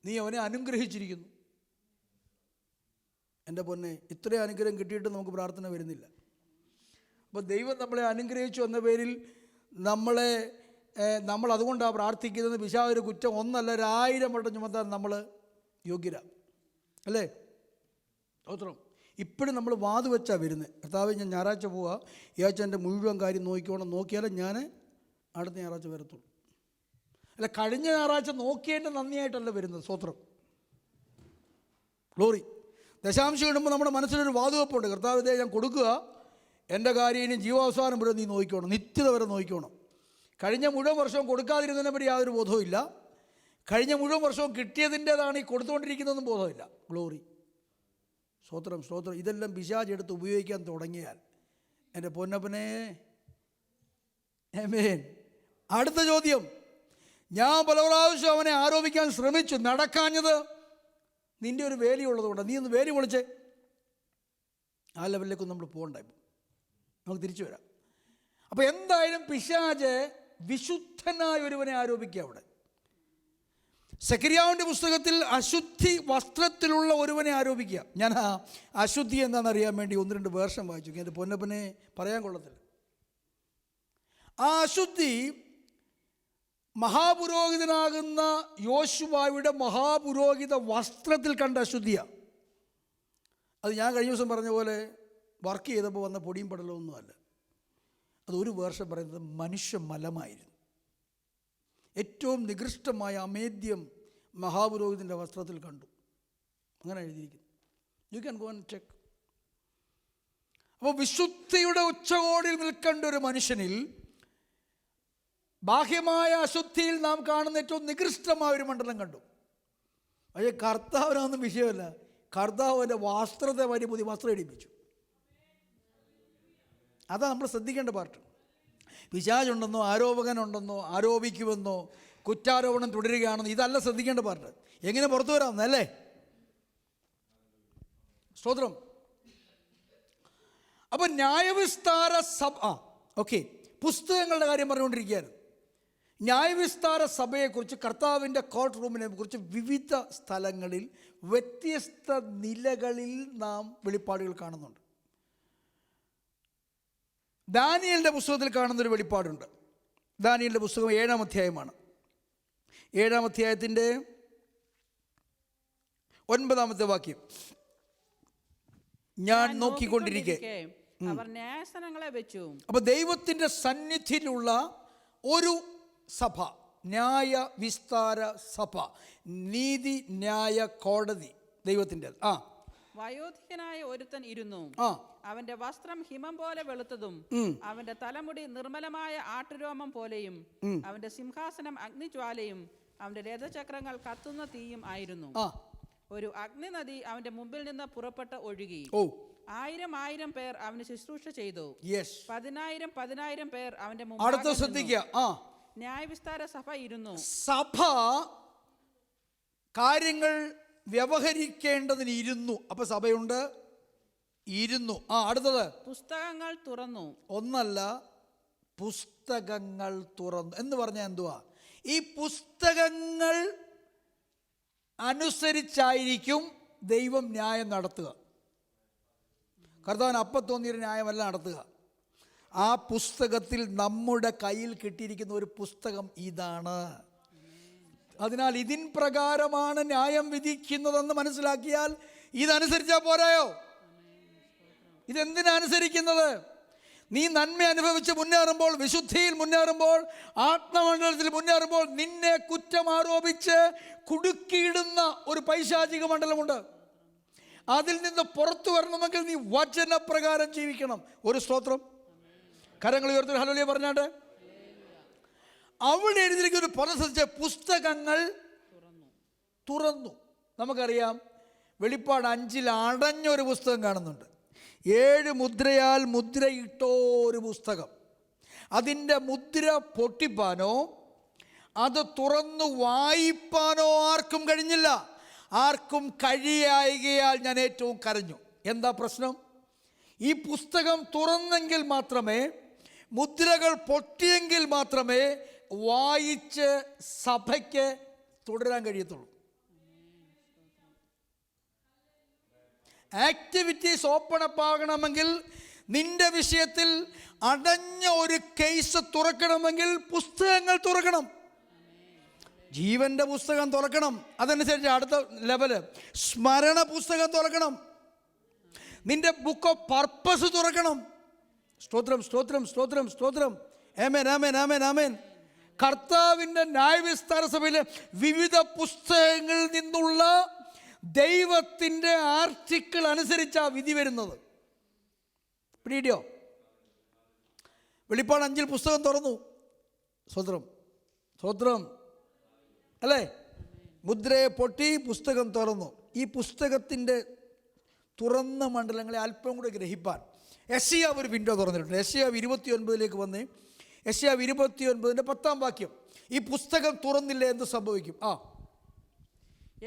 നീ അവനെ അനുഗ്രഹിച്ചിരിക്കുന്നു. എൻ്റെ പൊന്നെ, ഇത്രയും അനുഗ്രഹം കിട്ടിയിട്ട് നമുക്ക് പ്രാർത്ഥന വരുന്നില്ല. അപ്പോൾ ദൈവം നമ്മളെ അനുഗ്രഹിച്ചു എന്ന പേരിൽ നമ്മൾ അതുകൊണ്ടാണ് പ്രാർത്ഥിക്കുന്നത്. പിശാചിന്റെ കുറ്റം ഒന്നല്ല, 1000 വട്ടം ചുമത്താൻ നമ്മൾ യോഗ്യരാ, അല്ലേ? സ്തോത്രം. ഇപ്പോഴും നമ്മൾ വാതു വെച്ചാൽ വരുന്നത്. കർത്താവ്, ഞാൻ ഞായറാഴ്ച പോവുക, ഈ ആഴ്ച എൻ്റെ മുഴുവൻ കാര്യം നോക്കിയാലേ ഞാൻ അടുത്ത ഞായറാഴ്ച വരത്തുള്ളൂ. അല്ല, കഴിഞ്ഞ ഞായറാഴ്ച നോക്കിയതിൻ്റെ നന്ദിയായിട്ടല്ല വരുന്നത്. സ്തോത്രം, ഗ്ലോറി. ദശാംശം ഇടുമ്പോൾ നമ്മുടെ മനസ്സിലൊരു വാതുവെപ്പുണ്ട്. കർത്താവ്, ഇതേ ഞാൻ കൊടുക്കുക, എൻ്റെ കാര്യം ഇനി ജീവാവസാനം വരെ നീ നോക്കിക്കോണം, നിത്യത വരെ നോക്കിക്കോണം. കഴിഞ്ഞ മുഴുവൻ വർഷവും കൊടുക്കാതിരുന്നതിനെ പറ്റി യാതൊരു ബോധവും ഇല്ല. കഴിഞ്ഞ മുഴുവൻ വർഷവും കിട്ടിയതിൻ്റെതാണ് ഈ കൊടുത്തുകൊണ്ടിരിക്കുന്നതെന്നും ബോധമില്ല. ഗ്ലോറി, സ്തോത്രം, സ്തോത്രം. ഇതെല്ലാം പിശാച് എടുത്ത് ഉപയോഗിക്കാൻ തുടങ്ങിയാൽ എൻ്റെ പൊന്നപ്പനെ, ആമേൻ. അടുത്ത ചോദ്യം, ഞാൻ പല പ്രാവശ്യം അവനെ ആരോപിക്കാൻ ശ്രമിച്ചു, നടക്കാഞ്ഞത് നിൻ്റെ ഒരു വേലിയുള്ളതുകൊണ്ട് നീ ഒന്ന് വേലി പൊളിച്ചേ. ആ ലെവലിലേക്കൊന്നും നമ്മൾ പോകണ്ട. ഇപ്പം നമുക്ക് തിരിച്ചു വരാം. അപ്പോൾ എന്തായാലും പിശാച് വിശുദ്ധനായ ഒരുവനെ ആരോപിക്കുക അവിടെ. സെഖര്യാവിൻ്റെ പുസ്തകത്തിൽ അശുദ്ധി വസ്ത്രത്തിലുള്ള ഒരുവനെ ആരോപിക്കുക. ഞാൻ ആ അശുദ്ധി എന്താണെന്നറിയാൻ വേണ്ടി 1-2 വേർഷം വായിച്ചു. എൻ്റെ പൊന്നപ്പനെ പറയാൻ കൊള്ളത്തില്ല. ആ അശുദ്ധി മഹാപുരോഹിതനാകുന്ന യോശുവായുടെ മഹാപുരോഹിത വസ്ത്രത്തിൽ കണ്ട അശുദ്ധിയാണ്. അത് ഞാൻ കഴിഞ്ഞ ദിവസം പറഞ്ഞ പോലെ വർക്ക് ചെയ്തപ്പോൾ വന്ന പൊടിയും പടലമൊന്നുമല്ല. അത് 1 വേർഷം പറയുന്നത് മനുഷ്യ മലമായിരുന്നു. ഏറ്റവും നികൃഷ്ടമായ അമേദ്യം മഹാപുരോഹിതൻ്റെ വസ്ത്രത്തിൽ കണ്ടു. അങ്ങനെ എഴുതിയിരിക്കുന്നു. You can go and check. അപ്പോൾ വിശുദ്ധിയുടെ ഉച്ചകോടിൽ നിൽക്കേണ്ട ഒരു മനുഷ്യനിൽ ബാഹ്യമായ അശുദ്ധിയിൽ നാം കാണുന്ന ഏറ്റവും നികൃഷ്ടമായ ഒരു മണ്ഡലം കണ്ടു. പക്ഷേ കർത്താവിനൊന്നും വിഷയമല്ല. കർത്താവിൻ്റെ വസ്ത്രത്തെ വരി പുതിയ വസ്ത്രം ഇടിപ്പിച്ചു. അതാണ് നമ്മൾ ശ്രദ്ധിക്കേണ്ട പാർട്ട്. പിശാചുണ്ടെന്നോ ആരോപകനുണ്ടെന്നോ ആരോപിക്കുമെന്നോ കുറ്റാരോപണം തുടരുകയാണെന്നോ ഇതല്ല ശ്രദ്ധിക്കേണ്ട പാർട്ട്. എങ്ങനെ പുറത്തു വരാമെന്നല്ലേ? സ്തോത്രം. അപ്പം ന്യായവിസ്താര സഭ ഓക്കെ, പുസ്തകങ്ങളുടെ കാര്യം പറഞ്ഞുകൊണ്ടിരിക്കുകയായിരുന്നു. ന്യായവിസ്താര സഭയെക്കുറിച്ച്, കർത്താവിൻ്റെ കോർട്ട് റൂമിനെ കുറിച്ച് വിവിധ സ്ഥലങ്ങളിൽ വ്യത്യസ്ത നിലകളിൽ നാം വെളിപ്പാടുകൾ കാണുന്നുണ്ട്. ദാനിയേലിൻ്റെ പുസ്തകത്തിൽ കാണുന്നൊരു വെളിപ്പാടുണ്ട്. ദാനിയേലിൻ്റെ പുസ്തകം 7-ാം അധ്യായമാണ്. 7-ാം അധ്യായത്തിൻ്റെ 9-ാമത്തെ വാക്യം. ഞാൻ നോക്കിക്കൊണ്ടിരിക്കെ അവർ ന്യായാസനങ്ങളെ വെച്ചു. അപ്പോൾ ദൈവത്തിൻ്റെ സന്നിധിയിലുള്ള ഒരു സഭ, ന്യായ വിസ്താര സഭ, നീതി ന്യായ കോടതി ദൈവത്തിൻ്റെ. വയോധികനായ ഒരുത്തൻ ഇരുന്നു. അവന്റെ വസ്ത്രം ഹിമം പോലെ വെളുത്തതും അവന്റെ തലമുടി നിർമ്മലമായ ആട്ടുരോമം പോലെയും അവന്റെ സിംഹാസനം അഗ്നിജ്വാലയും അവന്റെ രഥചക്രങ്ങൾ കത്തുന്ന തീയും ആയിരുന്നു. ഒരു അഗ്നിനദി അവന്റെ മുമ്പിൽ നിന്ന് പുറപ്പെട്ട് ഒഴുകി. 1000 പേർ അവന് ശുശ്രൂഷ ചെയ്തു. 10,000 പേർ അവന്റെ മുമ്പിൽ. ന്യായവിസ്താര സഭ ഇരുന്നു. സഭ കാര്യങ്ങൾ വ്യവഹരിക്കേണ്ടതിന് ഇരുന്നു. അപ്പൊ സഭയുണ്ട്, ഇരുന്നു. അടുത്തത് പുസ്തകങ്ങൾ തുറന്നു. ഒന്നല്ല, പുസ്തകങ്ങൾ തുറന്നു എന്ന് പറഞ്ഞാൽ എന്തുവാ? ഈ പുസ്തകങ്ങൾ അനുസരിച്ചായിരിക്കും ദൈവം ന്യായം നടത്തുക. കർത്താവിന് അപ്പം തോന്നിയൊരു ന്യായമല്ല നടത്തുക. ആ പുസ്തകത്തിൽ നമ്മുടെ കയ്യിൽ കിട്ടിയിരിക്കുന്ന ഒരു പുസ്തകം ഇതാണ്. അതിനാൽ ഇതിൻ പ്രകാരമാണ് ന്യായം വിധിക്കുന്നതെന്ന് മനസ്സിലാക്കിയാൽ ഇതനുസരിച്ചാൽ പോരായോ? ഇതെന്തിനനുസരിക്കുന്നത്? നീ നന്മ അനുഭവിച്ച് മുന്നേറുമ്പോൾ, വിശുദ്ധിയിൽ മുന്നേറുമ്പോൾ, ആത്മമണ്ഡലത്തിൽ മുന്നേറുമ്പോൾ നിന്നെ കുറ്റം ആരോപിച്ച് കുടുക്കിയിടുന്ന ഒരു പൈശാചിക മണ്ഡലമുണ്ട്. അതിൽ നിന്ന് പുറത്തു വരണമെങ്കിൽ നീ വചനപ്രകാരം ജീവിക്കണം. ഒരു സ്തോത്രം. കരങ്ങൾ ഉയർത്തി ഹല്ലേലൂയ പറഞ്ഞാണ്ട്. അവിടെ എഴുതിയിരിക്കുന്ന ഒരു പദം ശ്രദ്ധിച്ച, പുസ്തകങ്ങൾ തുറന്നു. നമുക്കറിയാം വെളിപ്പാട് 5 അടഞ്ഞൊരു പുസ്തകം കാണുന്നുണ്ട്. 7 മുദ്രയാൽ മുദ്രയിട്ടോ ഒരു പുസ്തകം. അതിൻ്റെ മുദ്ര പൊട്ടിപ്പാനോ അത് തുറന്നു വായിപ്പാനോ ആർക്കും കഴിഞ്ഞില്ല. ആർക്കും കഴിയായികയാൽ ഞാൻ ഏറ്റവും കരഞ്ഞു. എന്താ പ്രശ്നം? ഈ പുസ്തകം തുറന്നെങ്കിൽ മാത്രമേ, മുദ്രകൾ പൊട്ടിയെങ്കിൽ മാത്രമേ വായിച്ച് സഭയ്ക്ക് തുടരാൻ കഴിയത്തുള്ളൂ. ആക്ടിവിറ്റീസ് ഓപ്പൺ അപ്പ് ആകണമെങ്കിൽ, നിന്റെ വിഷയത്തിൽ അടഞ്ഞ ഒരു കേസ് തുറക്കണമെങ്കിൽ പുസ്തകങ്ങൾ തുറക്കണം. ജീവന്റെ പുസ്തകം തുറക്കണം. അതനുസരിച്ച് അടുത്ത ലെവല് സ്മരണ പുസ്തകം തുറക്കണം. നിന്റെ ബുക്ക് ഓഫ് പർപ്പസ് തുറക്കണം. സ്തോത്രം, സ്തോത്രം, സ്തോത്രം, സ്തോത്രം. ആമേൻ, ആമേൻ, ആമേൻ, ആമേൻ. കർത്താവിൻ്റെ ന്യായവിസ്താര സഭയിലെ വിവിധ പുസ്തകങ്ങളിൽ നിന്നുള്ള ദൈവത്തിൻ്റെ ആർട്ടിക്കിൾ അനുസരിച്ചാ വിധി വരുന്നത്. പിടിയോ? വെളിപ്പാട് 5 പുസ്തകം തുറന്നു. സ്തോത്രം, സ്തോത്രം, അല്ലേ? മുദ്രയെ പൊട്ടി പുസ്തകം തുറന്നു. ഈ പുസ്തകത്തിൻ്റെ തുറന്ന മണ്ഡലങ്ങളെ അല്പം കൂടെ ഗ്രഹിപ്പാൻ യെശയ്യാവ് ഒരു വിൻഡോ തുറന്നിട്ടുണ്ട്. യെശയ്യാവ് 29 വന്ന് യെശയ്യാവ് 29 10-ാം വാക്യം. ഈ പുസ്തകം തുറന്നില്ല എന്ത് സംഭവിക്കും?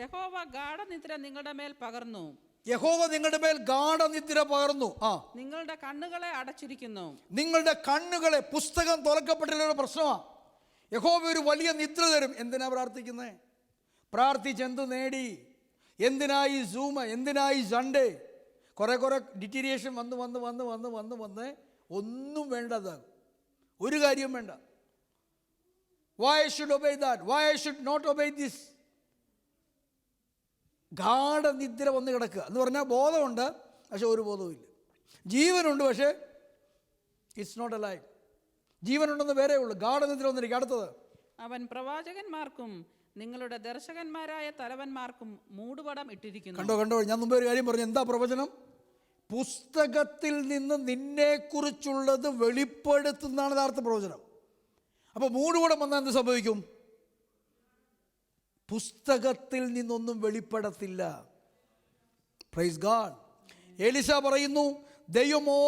യഹോവ ഗാഢനിദ്ര നിങ്ങളുടെ മേൽ പകർന്നു. യഹോവ നിങ്ങളുടെ മേൽ ഗാഢനിദ്ര പകർന്നു. നിങ്ങളുടെ കണ്ണുകളെ അടച്ചിരിക്കുന്നു. നിങ്ങളുടെ കണ്ണുകളെ, പുസ്തകം തുറക്കപ്പെട്ടിട്ടുള്ള പ്രശ്നമാണ്. യഹോവ ഒരു വലിയ നിദ്ര തരും. എന്തിനാ പ്രാർത്ഥിക്കുന്നേ? പ്രാർത്ഥിച്ചെന്ത് നേടി? എന്തിനായി സൂം? എന്തിനായി സൺഡേ? കുറെ ഡിറ്റീരിയേഷൻ വന്ന് ഒന്നും വേണ്ടത്, ഒരു കാര്യവും വേണ്ട. Why I should obey that? Why I should not obey this? ഗാഢനിദ്ര വന്ന് കിടക്കുക എന്ന് പറഞ്ഞാൽ ബോധമുണ്ട്, പക്ഷെ ഒരു ബോധവുമില്ല. ജീവനുണ്ട്, പക്ഷേ ഇറ്റ്സ് നോട്ട് അലൈവ്. ജീവനുണ്ടെന്ന് വേറെ ഉള്ളൂ, ഗാഢനിദ്ര വന്നിരിക്കുക. അടുത്തത്, അവൻ പ്രവാചകന്മാർക്കും നിങ്ങളുടെ ദർശകന്മാരായ തലവന്മാർക്കും മൂടുപടം ഇട്ടിരിക്കുന്നു. കണ്ടോ, ഞാൻ മുമ്പേ ഒരു കാര്യം പറഞ്ഞു. എന്താ പ്രവചനം? പുസ്തകത്തിൽ നിന്ന് നിന്നെക്കുറിച്ചുള്ളത് വെളിപ്പെടുത്തുന്നതാണ് യഥാർത്ഥ പ്രവചനം. അപ്പോൾ മൂടുപടം വന്നാൽ എന്ത് സംഭവിക്കും? പുസ്തകത്തിൽ നിന്നൊന്നും വെളിപ്പെടത്തില്ല. Praise God. എലീശ പറയുന്നു, ദൈവമോ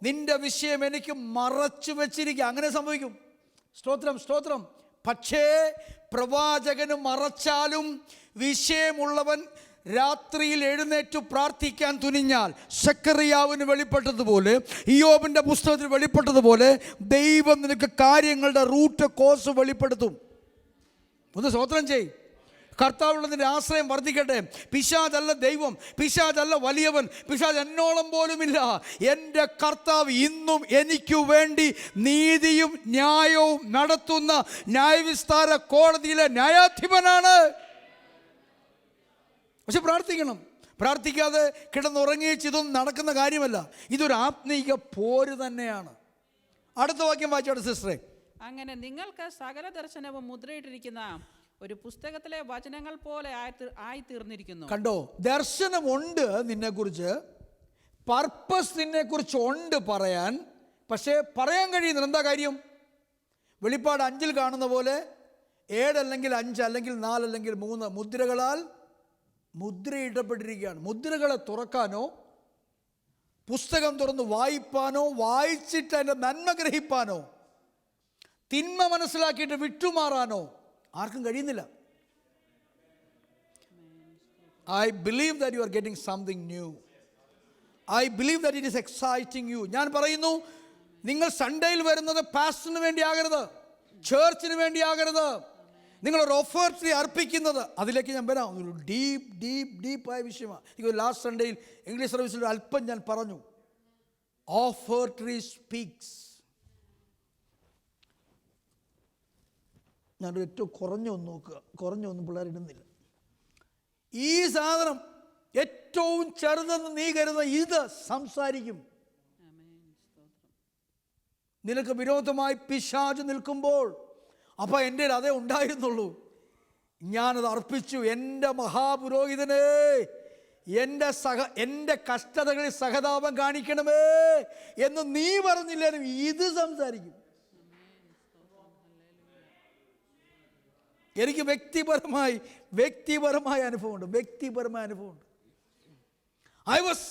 നിന്റെ വിഷയം എനിക്ക് മറച്ചു വെച്ചിരിക്കുക. അങ്ങനെ സംഭവിക്കും. സ്തോത്രം. പക്ഷേ പ്രവാചകന് മറച്ചാലും വിഷയമുള്ളവൻ രാത്രിയിൽ എഴുന്നേറ്റ് പ്രാർത്ഥിക്കാൻ തുനിഞ്ഞാൽ, സെക്കറിയാവിന് വെളിപ്പെട്ടതുപോലെ, ഇയ്യോബിൻ്റെ പുസ്തകത്തിൽ വെളിപ്പെട്ടതുപോലെ, ദൈവം നിനക്ക് കാര്യങ്ങളുടെ റൂട്ട് കോഴ്സ് വെളിപ്പെടുത്തും. ഒന്ന് സ്തോത്രം ചെയ്. കർത്താവുള്ളതിൻ്റെ ആശ്രയം വർദ്ധിക്കട്ടെ. പിശാചല്ല ദൈവം, പിശാചല്ല വലിയവൻ, പിശാച് എന്നോളം പോലുമില്ല. എൻ്റെ കർത്താവ് ഇന്നും എനിക്കു വേണ്ടി നീതിയും ന്യായവും നടത്തുന്ന ന്യായവിസ്താര കോടതിയിലെ ന്യായാധിപനാണ്. പക്ഷെ പ്രാർത്ഥിക്കണം. പ്രാർത്ഥിക്കാതെ കിടന്നുറങ്ങിച്ച് ഇതൊന്നും നടക്കുന്ന കാര്യമല്ല. ഇതൊരു ആത്മീക പോര് തന്നെയാണ്. അടുത്ത വാക്യം വായിച്ചോട്ടെ സിസ്റ്ററെ. അങ്ങനെ നിങ്ങൾക്ക് സകല ദർശനവും മുദ്രയിട്ടിരിക്കുന്ന ഒരു പുസ്തകത്തിലെ വചനങ്ങൾ പോലെ ആയിത്തീർന്നിരിക്കുന്നു. കണ്ടോ, ദർശനമുണ്ട് നിന്നെക്കുറിച്ച്, പർപ്പസ് നിന്നെക്കുറിച്ച് ഉണ്ട് പറയാൻ. പക്ഷേ പറയാൻ കഴിയുന്നില്ല. എന്താ കാര്യം? വെളിപ്പാട് 5 കാണുന്ന പോലെ 7 അല്ലെങ്കിൽ 5 അല്ലെങ്കിൽ 4 അല്ലെങ്കിൽ 3 മുദ്രകളാൽ മുദ്രയിടപ്പെട്ടിരിക്കുകയാണ്. മുദ്രകളെ തുറക്കാനോ പുസ്തകം തുറന്ന് വായിപ്പാനോ വായിച്ചിട്ട് അതിൻ്റെ നന്മ ഗ്രഹിപ്പാനോ തിന്മ മനസ്സിലാക്കിയിട്ട് വിട്ടുമാറാനോ ആർക്കും കഴിയുന്നില്ല. I believe that you are getting something new. I believe that it is exciting you. ഞാൻ പറയുന്നു, നിങ്ങൾ സൺഡേയിൽ വരുന്നത് പാസ്റ്ററിന് വേണ്ടി ആകരുത്, ചേർച്ചിന് വേണ്ടി ആകരുത്. നിങ്ങളൊരു ഓഫർട്രി അർപ്പിക്കുന്നത്, അതിലേക്ക് ഞാൻ വരാം. ഒരു ഡീപ്പായ വിഷയമാണ്. എനിക്ക് ലാസ്റ്റ് സൺഡേയിൽ ഇംഗ്ലീഷ് സർവീസിൽ അല്പം ഞാൻ പറഞ്ഞു. ഓഫർട്രി സ്പീക്സ്. ഞാനൊരു ഏറ്റവും കുറഞ്ഞൊന്ന് നോക്കുക, കുറഞ്ഞൊന്നും പിള്ളേരിടുന്നില്ല. ഈ സാധനം ഏറ്റവും ചെറുതെന്ന് നീ കരുതുന്ന ഇത് സംസാരിക്കും. നിനക്ക് വിരോധമായി പിശാച് നിൽക്കുമ്പോൾ, അപ്പം എൻ്റെ അതേ ഉണ്ടായിരുന്നുള്ളൂ, ഞാനത് അർപ്പിച്ചു. എൻ്റെ മഹാപുരോഹിതനെ, എൻ്റെ കഷ്ടതകളിൽ സഹതാപം കാണിക്കണമേ എന്ന് നീ പറഞ്ഞില്ലേലും ഇത് സംസാരിക്കും. എനിക്ക് വ്യക്തിപരമായ അനുഭവമുണ്ട്. I was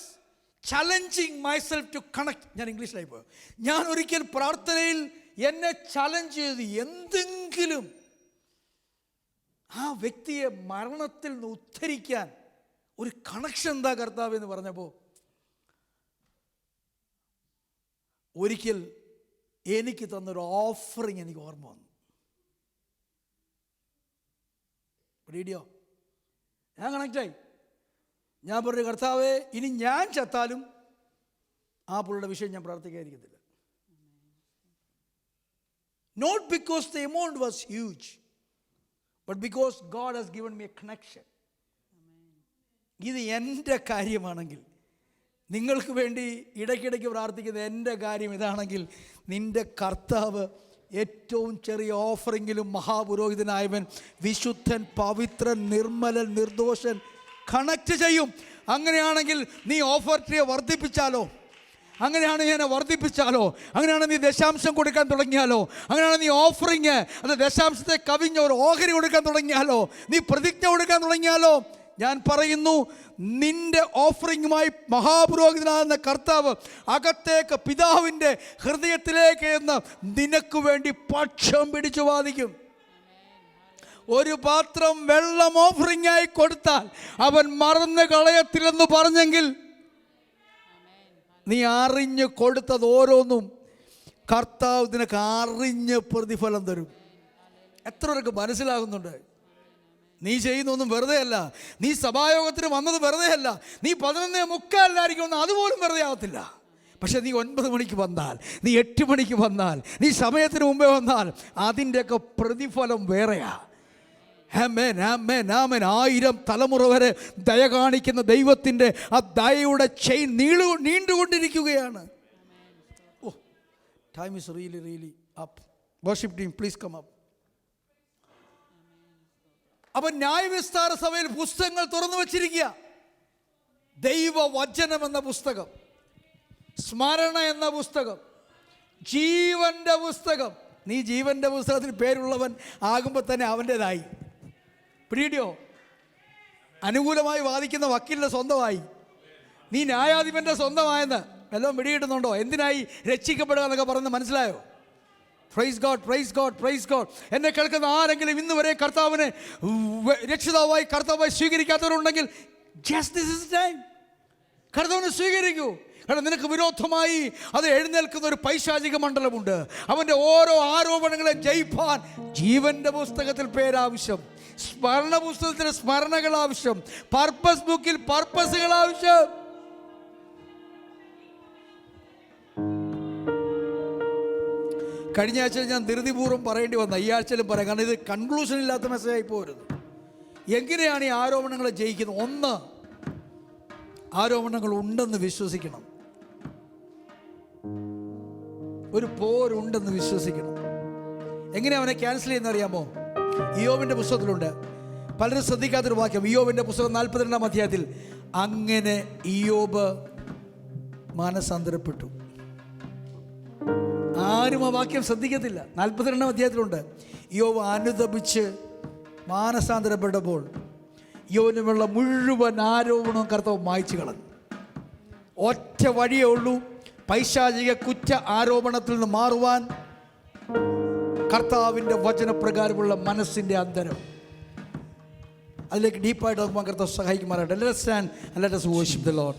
challenging myself to connect. ഞാൻ ഇംഗ്ലീഷിലായി പോയോ. ഞാൻ ഒരിക്കൽ പ്രാർത്ഥനയിൽ എന്നെ ചലഞ്ച് ചെയ്ത് എന്തെങ്കിലും ആ വ്യക്തിയെ മരണത്തിൽ നിന്ന് ഉദ്ധരിക്കാൻ ഒരു കണക്ഷൻ എന്താ കർത്താവ് എന്ന് പറഞ്ഞപ്പോൾ, ഒരിക്കൽ എനിക്ക് തന്നൊരു ഓഫറിങ് എനിക്ക് ഓർമ്മ വന്നു. റേഡിയോ ഞാൻ കണക്റ്റായി. ഞാൻ പറഞ്ഞു, കർത്താവേ, ഇനി ഞാൻ ചത്താലും ആ പുള്ളിയുടെ വിഷയം ഞാൻ പ്രാർത്ഥിക്കാതിരിക്കത്തില്ല. Not because the amount was huge, but because God has given me a connection. ഇത് എൻ്റെ കാര്യമാണെങ്കിൽ, നിങ്ങൾക്ക് വേണ്ടി ഇടയ്ക്കിടയ്ക്ക് പ്രാർത്ഥിക്കുന്ന എൻ്റെ കാര്യം ഇതാണെങ്കിൽ, നിൻ്റെ കർത്താവ് ഏറ്റവും ചെറിയ ഓഫറിങ്ങിലും മഹാപുരോഹിതനായവൻ, വിശുദ്ധൻ, പവിത്രൻ, നിർമ്മലൻ, നിർദോഷൻ കണക്ട് ചെയ്യും. അങ്ങനെയാണെങ്കിൽ നീ ഓഫർട്രിയെ വർദ്ധിപ്പിച്ചാലോ, അങ്ങനെയാണ് ഞാൻ വർദ്ധിപ്പിച്ചാലോ, അങ്ങനെയാണ് നീ ദശാംശം കൊടുക്കാൻ തുടങ്ങിയാലോ, അങ്ങനെയാണ് നീ ഓഫറിങ് അത് ദശാംശത്തെ കവിഞ്ഞ ഒരു ഓഹരി കൊടുക്കാൻ തുടങ്ങിയാലോ, നീ പ്രതിജ്ഞ കൊടുക്കാൻ തുടങ്ങിയാലോ, ഞാൻ പറയുന്നു, നിന്റെ ഓഫറിങ്ങുമായി മഹാപുരോഹിതനാകുന്ന കർത്താവ് അകത്തേക്ക് പിതാവിൻ്റെ ഹൃദയത്തിലേക്ക് എന്ന് നിനക്ക് വേണ്ടി പക്ഷം പിടിച്ചു വാദിക്കും. ഒരു പാത്രം വെള്ളം ഓഫറിംഗ് ആയി കൊടുത്താൽ അവൻ മറന്നു കളയത്തില്ലെന്ന് പറഞ്ഞെങ്കിൽ നീ അറിഞ്ഞ് കൊടുത്തത് ഓരോന്നും കർത്താവ് നിനക്ക് അറിഞ്ഞ് പ്രതിഫലം തരും. എത്ര പേർക്ക് മനസ്സിലാകുന്നുണ്ട്? നീ ചെയ്യുന്നൊന്നും വെറുതെ അല്ല. നീ സഭായോഗത്തിന് വന്നത് വെറുതെ അല്ല. നീ 11:45 അതുപോലും വെറുതെ ആകത്തില്ല. പക്ഷെ നീ 9 മണിക്ക് വന്നാൽ, നീ 8 മണിക്ക് വന്നാൽ, നീ സമയത്തിന് മുമ്പേ വന്നാൽ അതിൻ്റെയൊക്കെ പ്രതിഫലം വേറെയാ. ആമേൻ, ആമേൻ, ആമേൻ. 1000 തലമുറ വരെ ദയ കാണിക്കുന്ന ദൈവത്തിൻ്റെ ആ ദയയുടെ ചെയിൻ നീണ്ടുകൊണ്ടിരിക്കുകയാണ്. Oh, time is really up. Worship team please come up. അപ്പം ന്യായവിസ്താര സഭയിൽ പുസ്തകങ്ങൾ തുറന്നു വച്ചിരിക്കുക. ദൈവവചനം എന്ന പുസ്തകം, സ്മരണ എന്ന പുസ്തകം, ജീവന്റെ പുസ്തകം. നീ ജീവന്റെ പുസ്തകത്തിൽ പേരുള്ളവൻ ആകുമ്പോൾ തന്നെ അവൻ്റെതായി. പിടിയോ? അനുകൂലമായി വാദിക്കുന്ന വക്കീലിൻ്റെ സ്വന്തമായി. നീ ന്യായാധിപൻ്റെ സ്വന്തമായെന്ന് എല്ലാം പിടികിട്ടുന്നുണ്ടോ? എന്തിനായി രക്ഷിക്കപ്പെടുക എന്നൊക്കെ പറയുന്നത് മനസ്സിലായോ? Praise God, praise God, praise God. എന്നെ കേൾക്കുന്ന ആരെങ്കിലും ഇന്ന് വരെ കർത്താവിനെ രക്ഷിതാവായി കർത്താവായി സ്വീകരിക്കാത്തവരുണ്ടെങ്കിൽ ജസ്റ്റ് ദിസ് ഇസ് ടൈം. കർത്താവിനെ സ്വീകരിക്കൂ. കാരണം നിനക്ക് വിരോധമായി അത് എഴുന്നേൽക്കുന്ന ഒരു പൈശാചിക മണ്ഡലമുണ്ട്. അവൻ്റെ ഓരോ ആരോപണങ്ങളെ ജയിപ്പാൻ ജീവന്റെ പുസ്തകത്തിൽ പേരാവശ്യം, സ്മരണ പുസ്തകത്തിൽ സ്മരണകൾ ആവശ്യം, പർപ്പസ് ബുക്കിൽ പർപ്പസുകൾ ആവശ്യം. കഴിഞ്ഞ ആഴ്ച ഞാൻ ധൃതിപൂർവ്വം പറയേണ്ടി വന്ന, ഈ ആഴ്ചയിലും പറയാം. കാരണം ഇത് കൺക്ലൂഷൻ ഇല്ലാത്ത മെസ്സേജായി പോരുത്. എങ്ങനെയാണ് ഈ ആരോപണങ്ങളെ ജയിക്കുന്നത്? 1, ആരോപണങ്ങൾ ഉണ്ടെന്ന് വിശ്വസിക്കണം. ഒരു പോരുണ്ടെന്ന് വിശ്വസിക്കണം. എങ്ങനെ അവനെ ക്യാൻസൽ ചെയ്യുന്ന അറിയാമോ? ഇയ്യോബിന്റെ പുസ്തകത്തിലുണ്ട്, പലരും ശ്രദ്ധിക്കാത്തൊരു വാക്യം. ഇയ്യോബിന്റെ പുസ്തകം 42-ാം അധ്യായത്തിൽ അങ്ങനെ ഇയ്യോബ് മാനസാന്തരപ്പെട്ടു. ആരും ആ വാക്യം ശ്രദ്ധിക്കത്തില്ല. 42-ാം അധ്യായത്തിലുണ്ട്, ഇയ്യോബ് അനുതപിച്ച് മാനസാന്തരപ്പെട്ടപ്പോൾ ഇയ്യോബിനുള്ള മുഴുവൻ ആരോപണവും കർത്താവ് മായ്ച്ചു കളഞ്ഞു. ഒറ്റ വഴിയേ ഉള്ളൂ പൈശാചിക കുറ്റ ആരോപണത്തിൽ നിന്ന് മാറുവാൻ: കർത്താവിൻ്റെ വചനപ്രകാരമുള്ള മനസ്സിൻ്റെ അന്തരം. അതിലേക്ക് ഡീപ്പായിട്ട് നോക്കുമ്പോൾ കർത്താവ് സഹായിക്കുമാറാകട്ടെ. Let us stand and let us worship the Lord.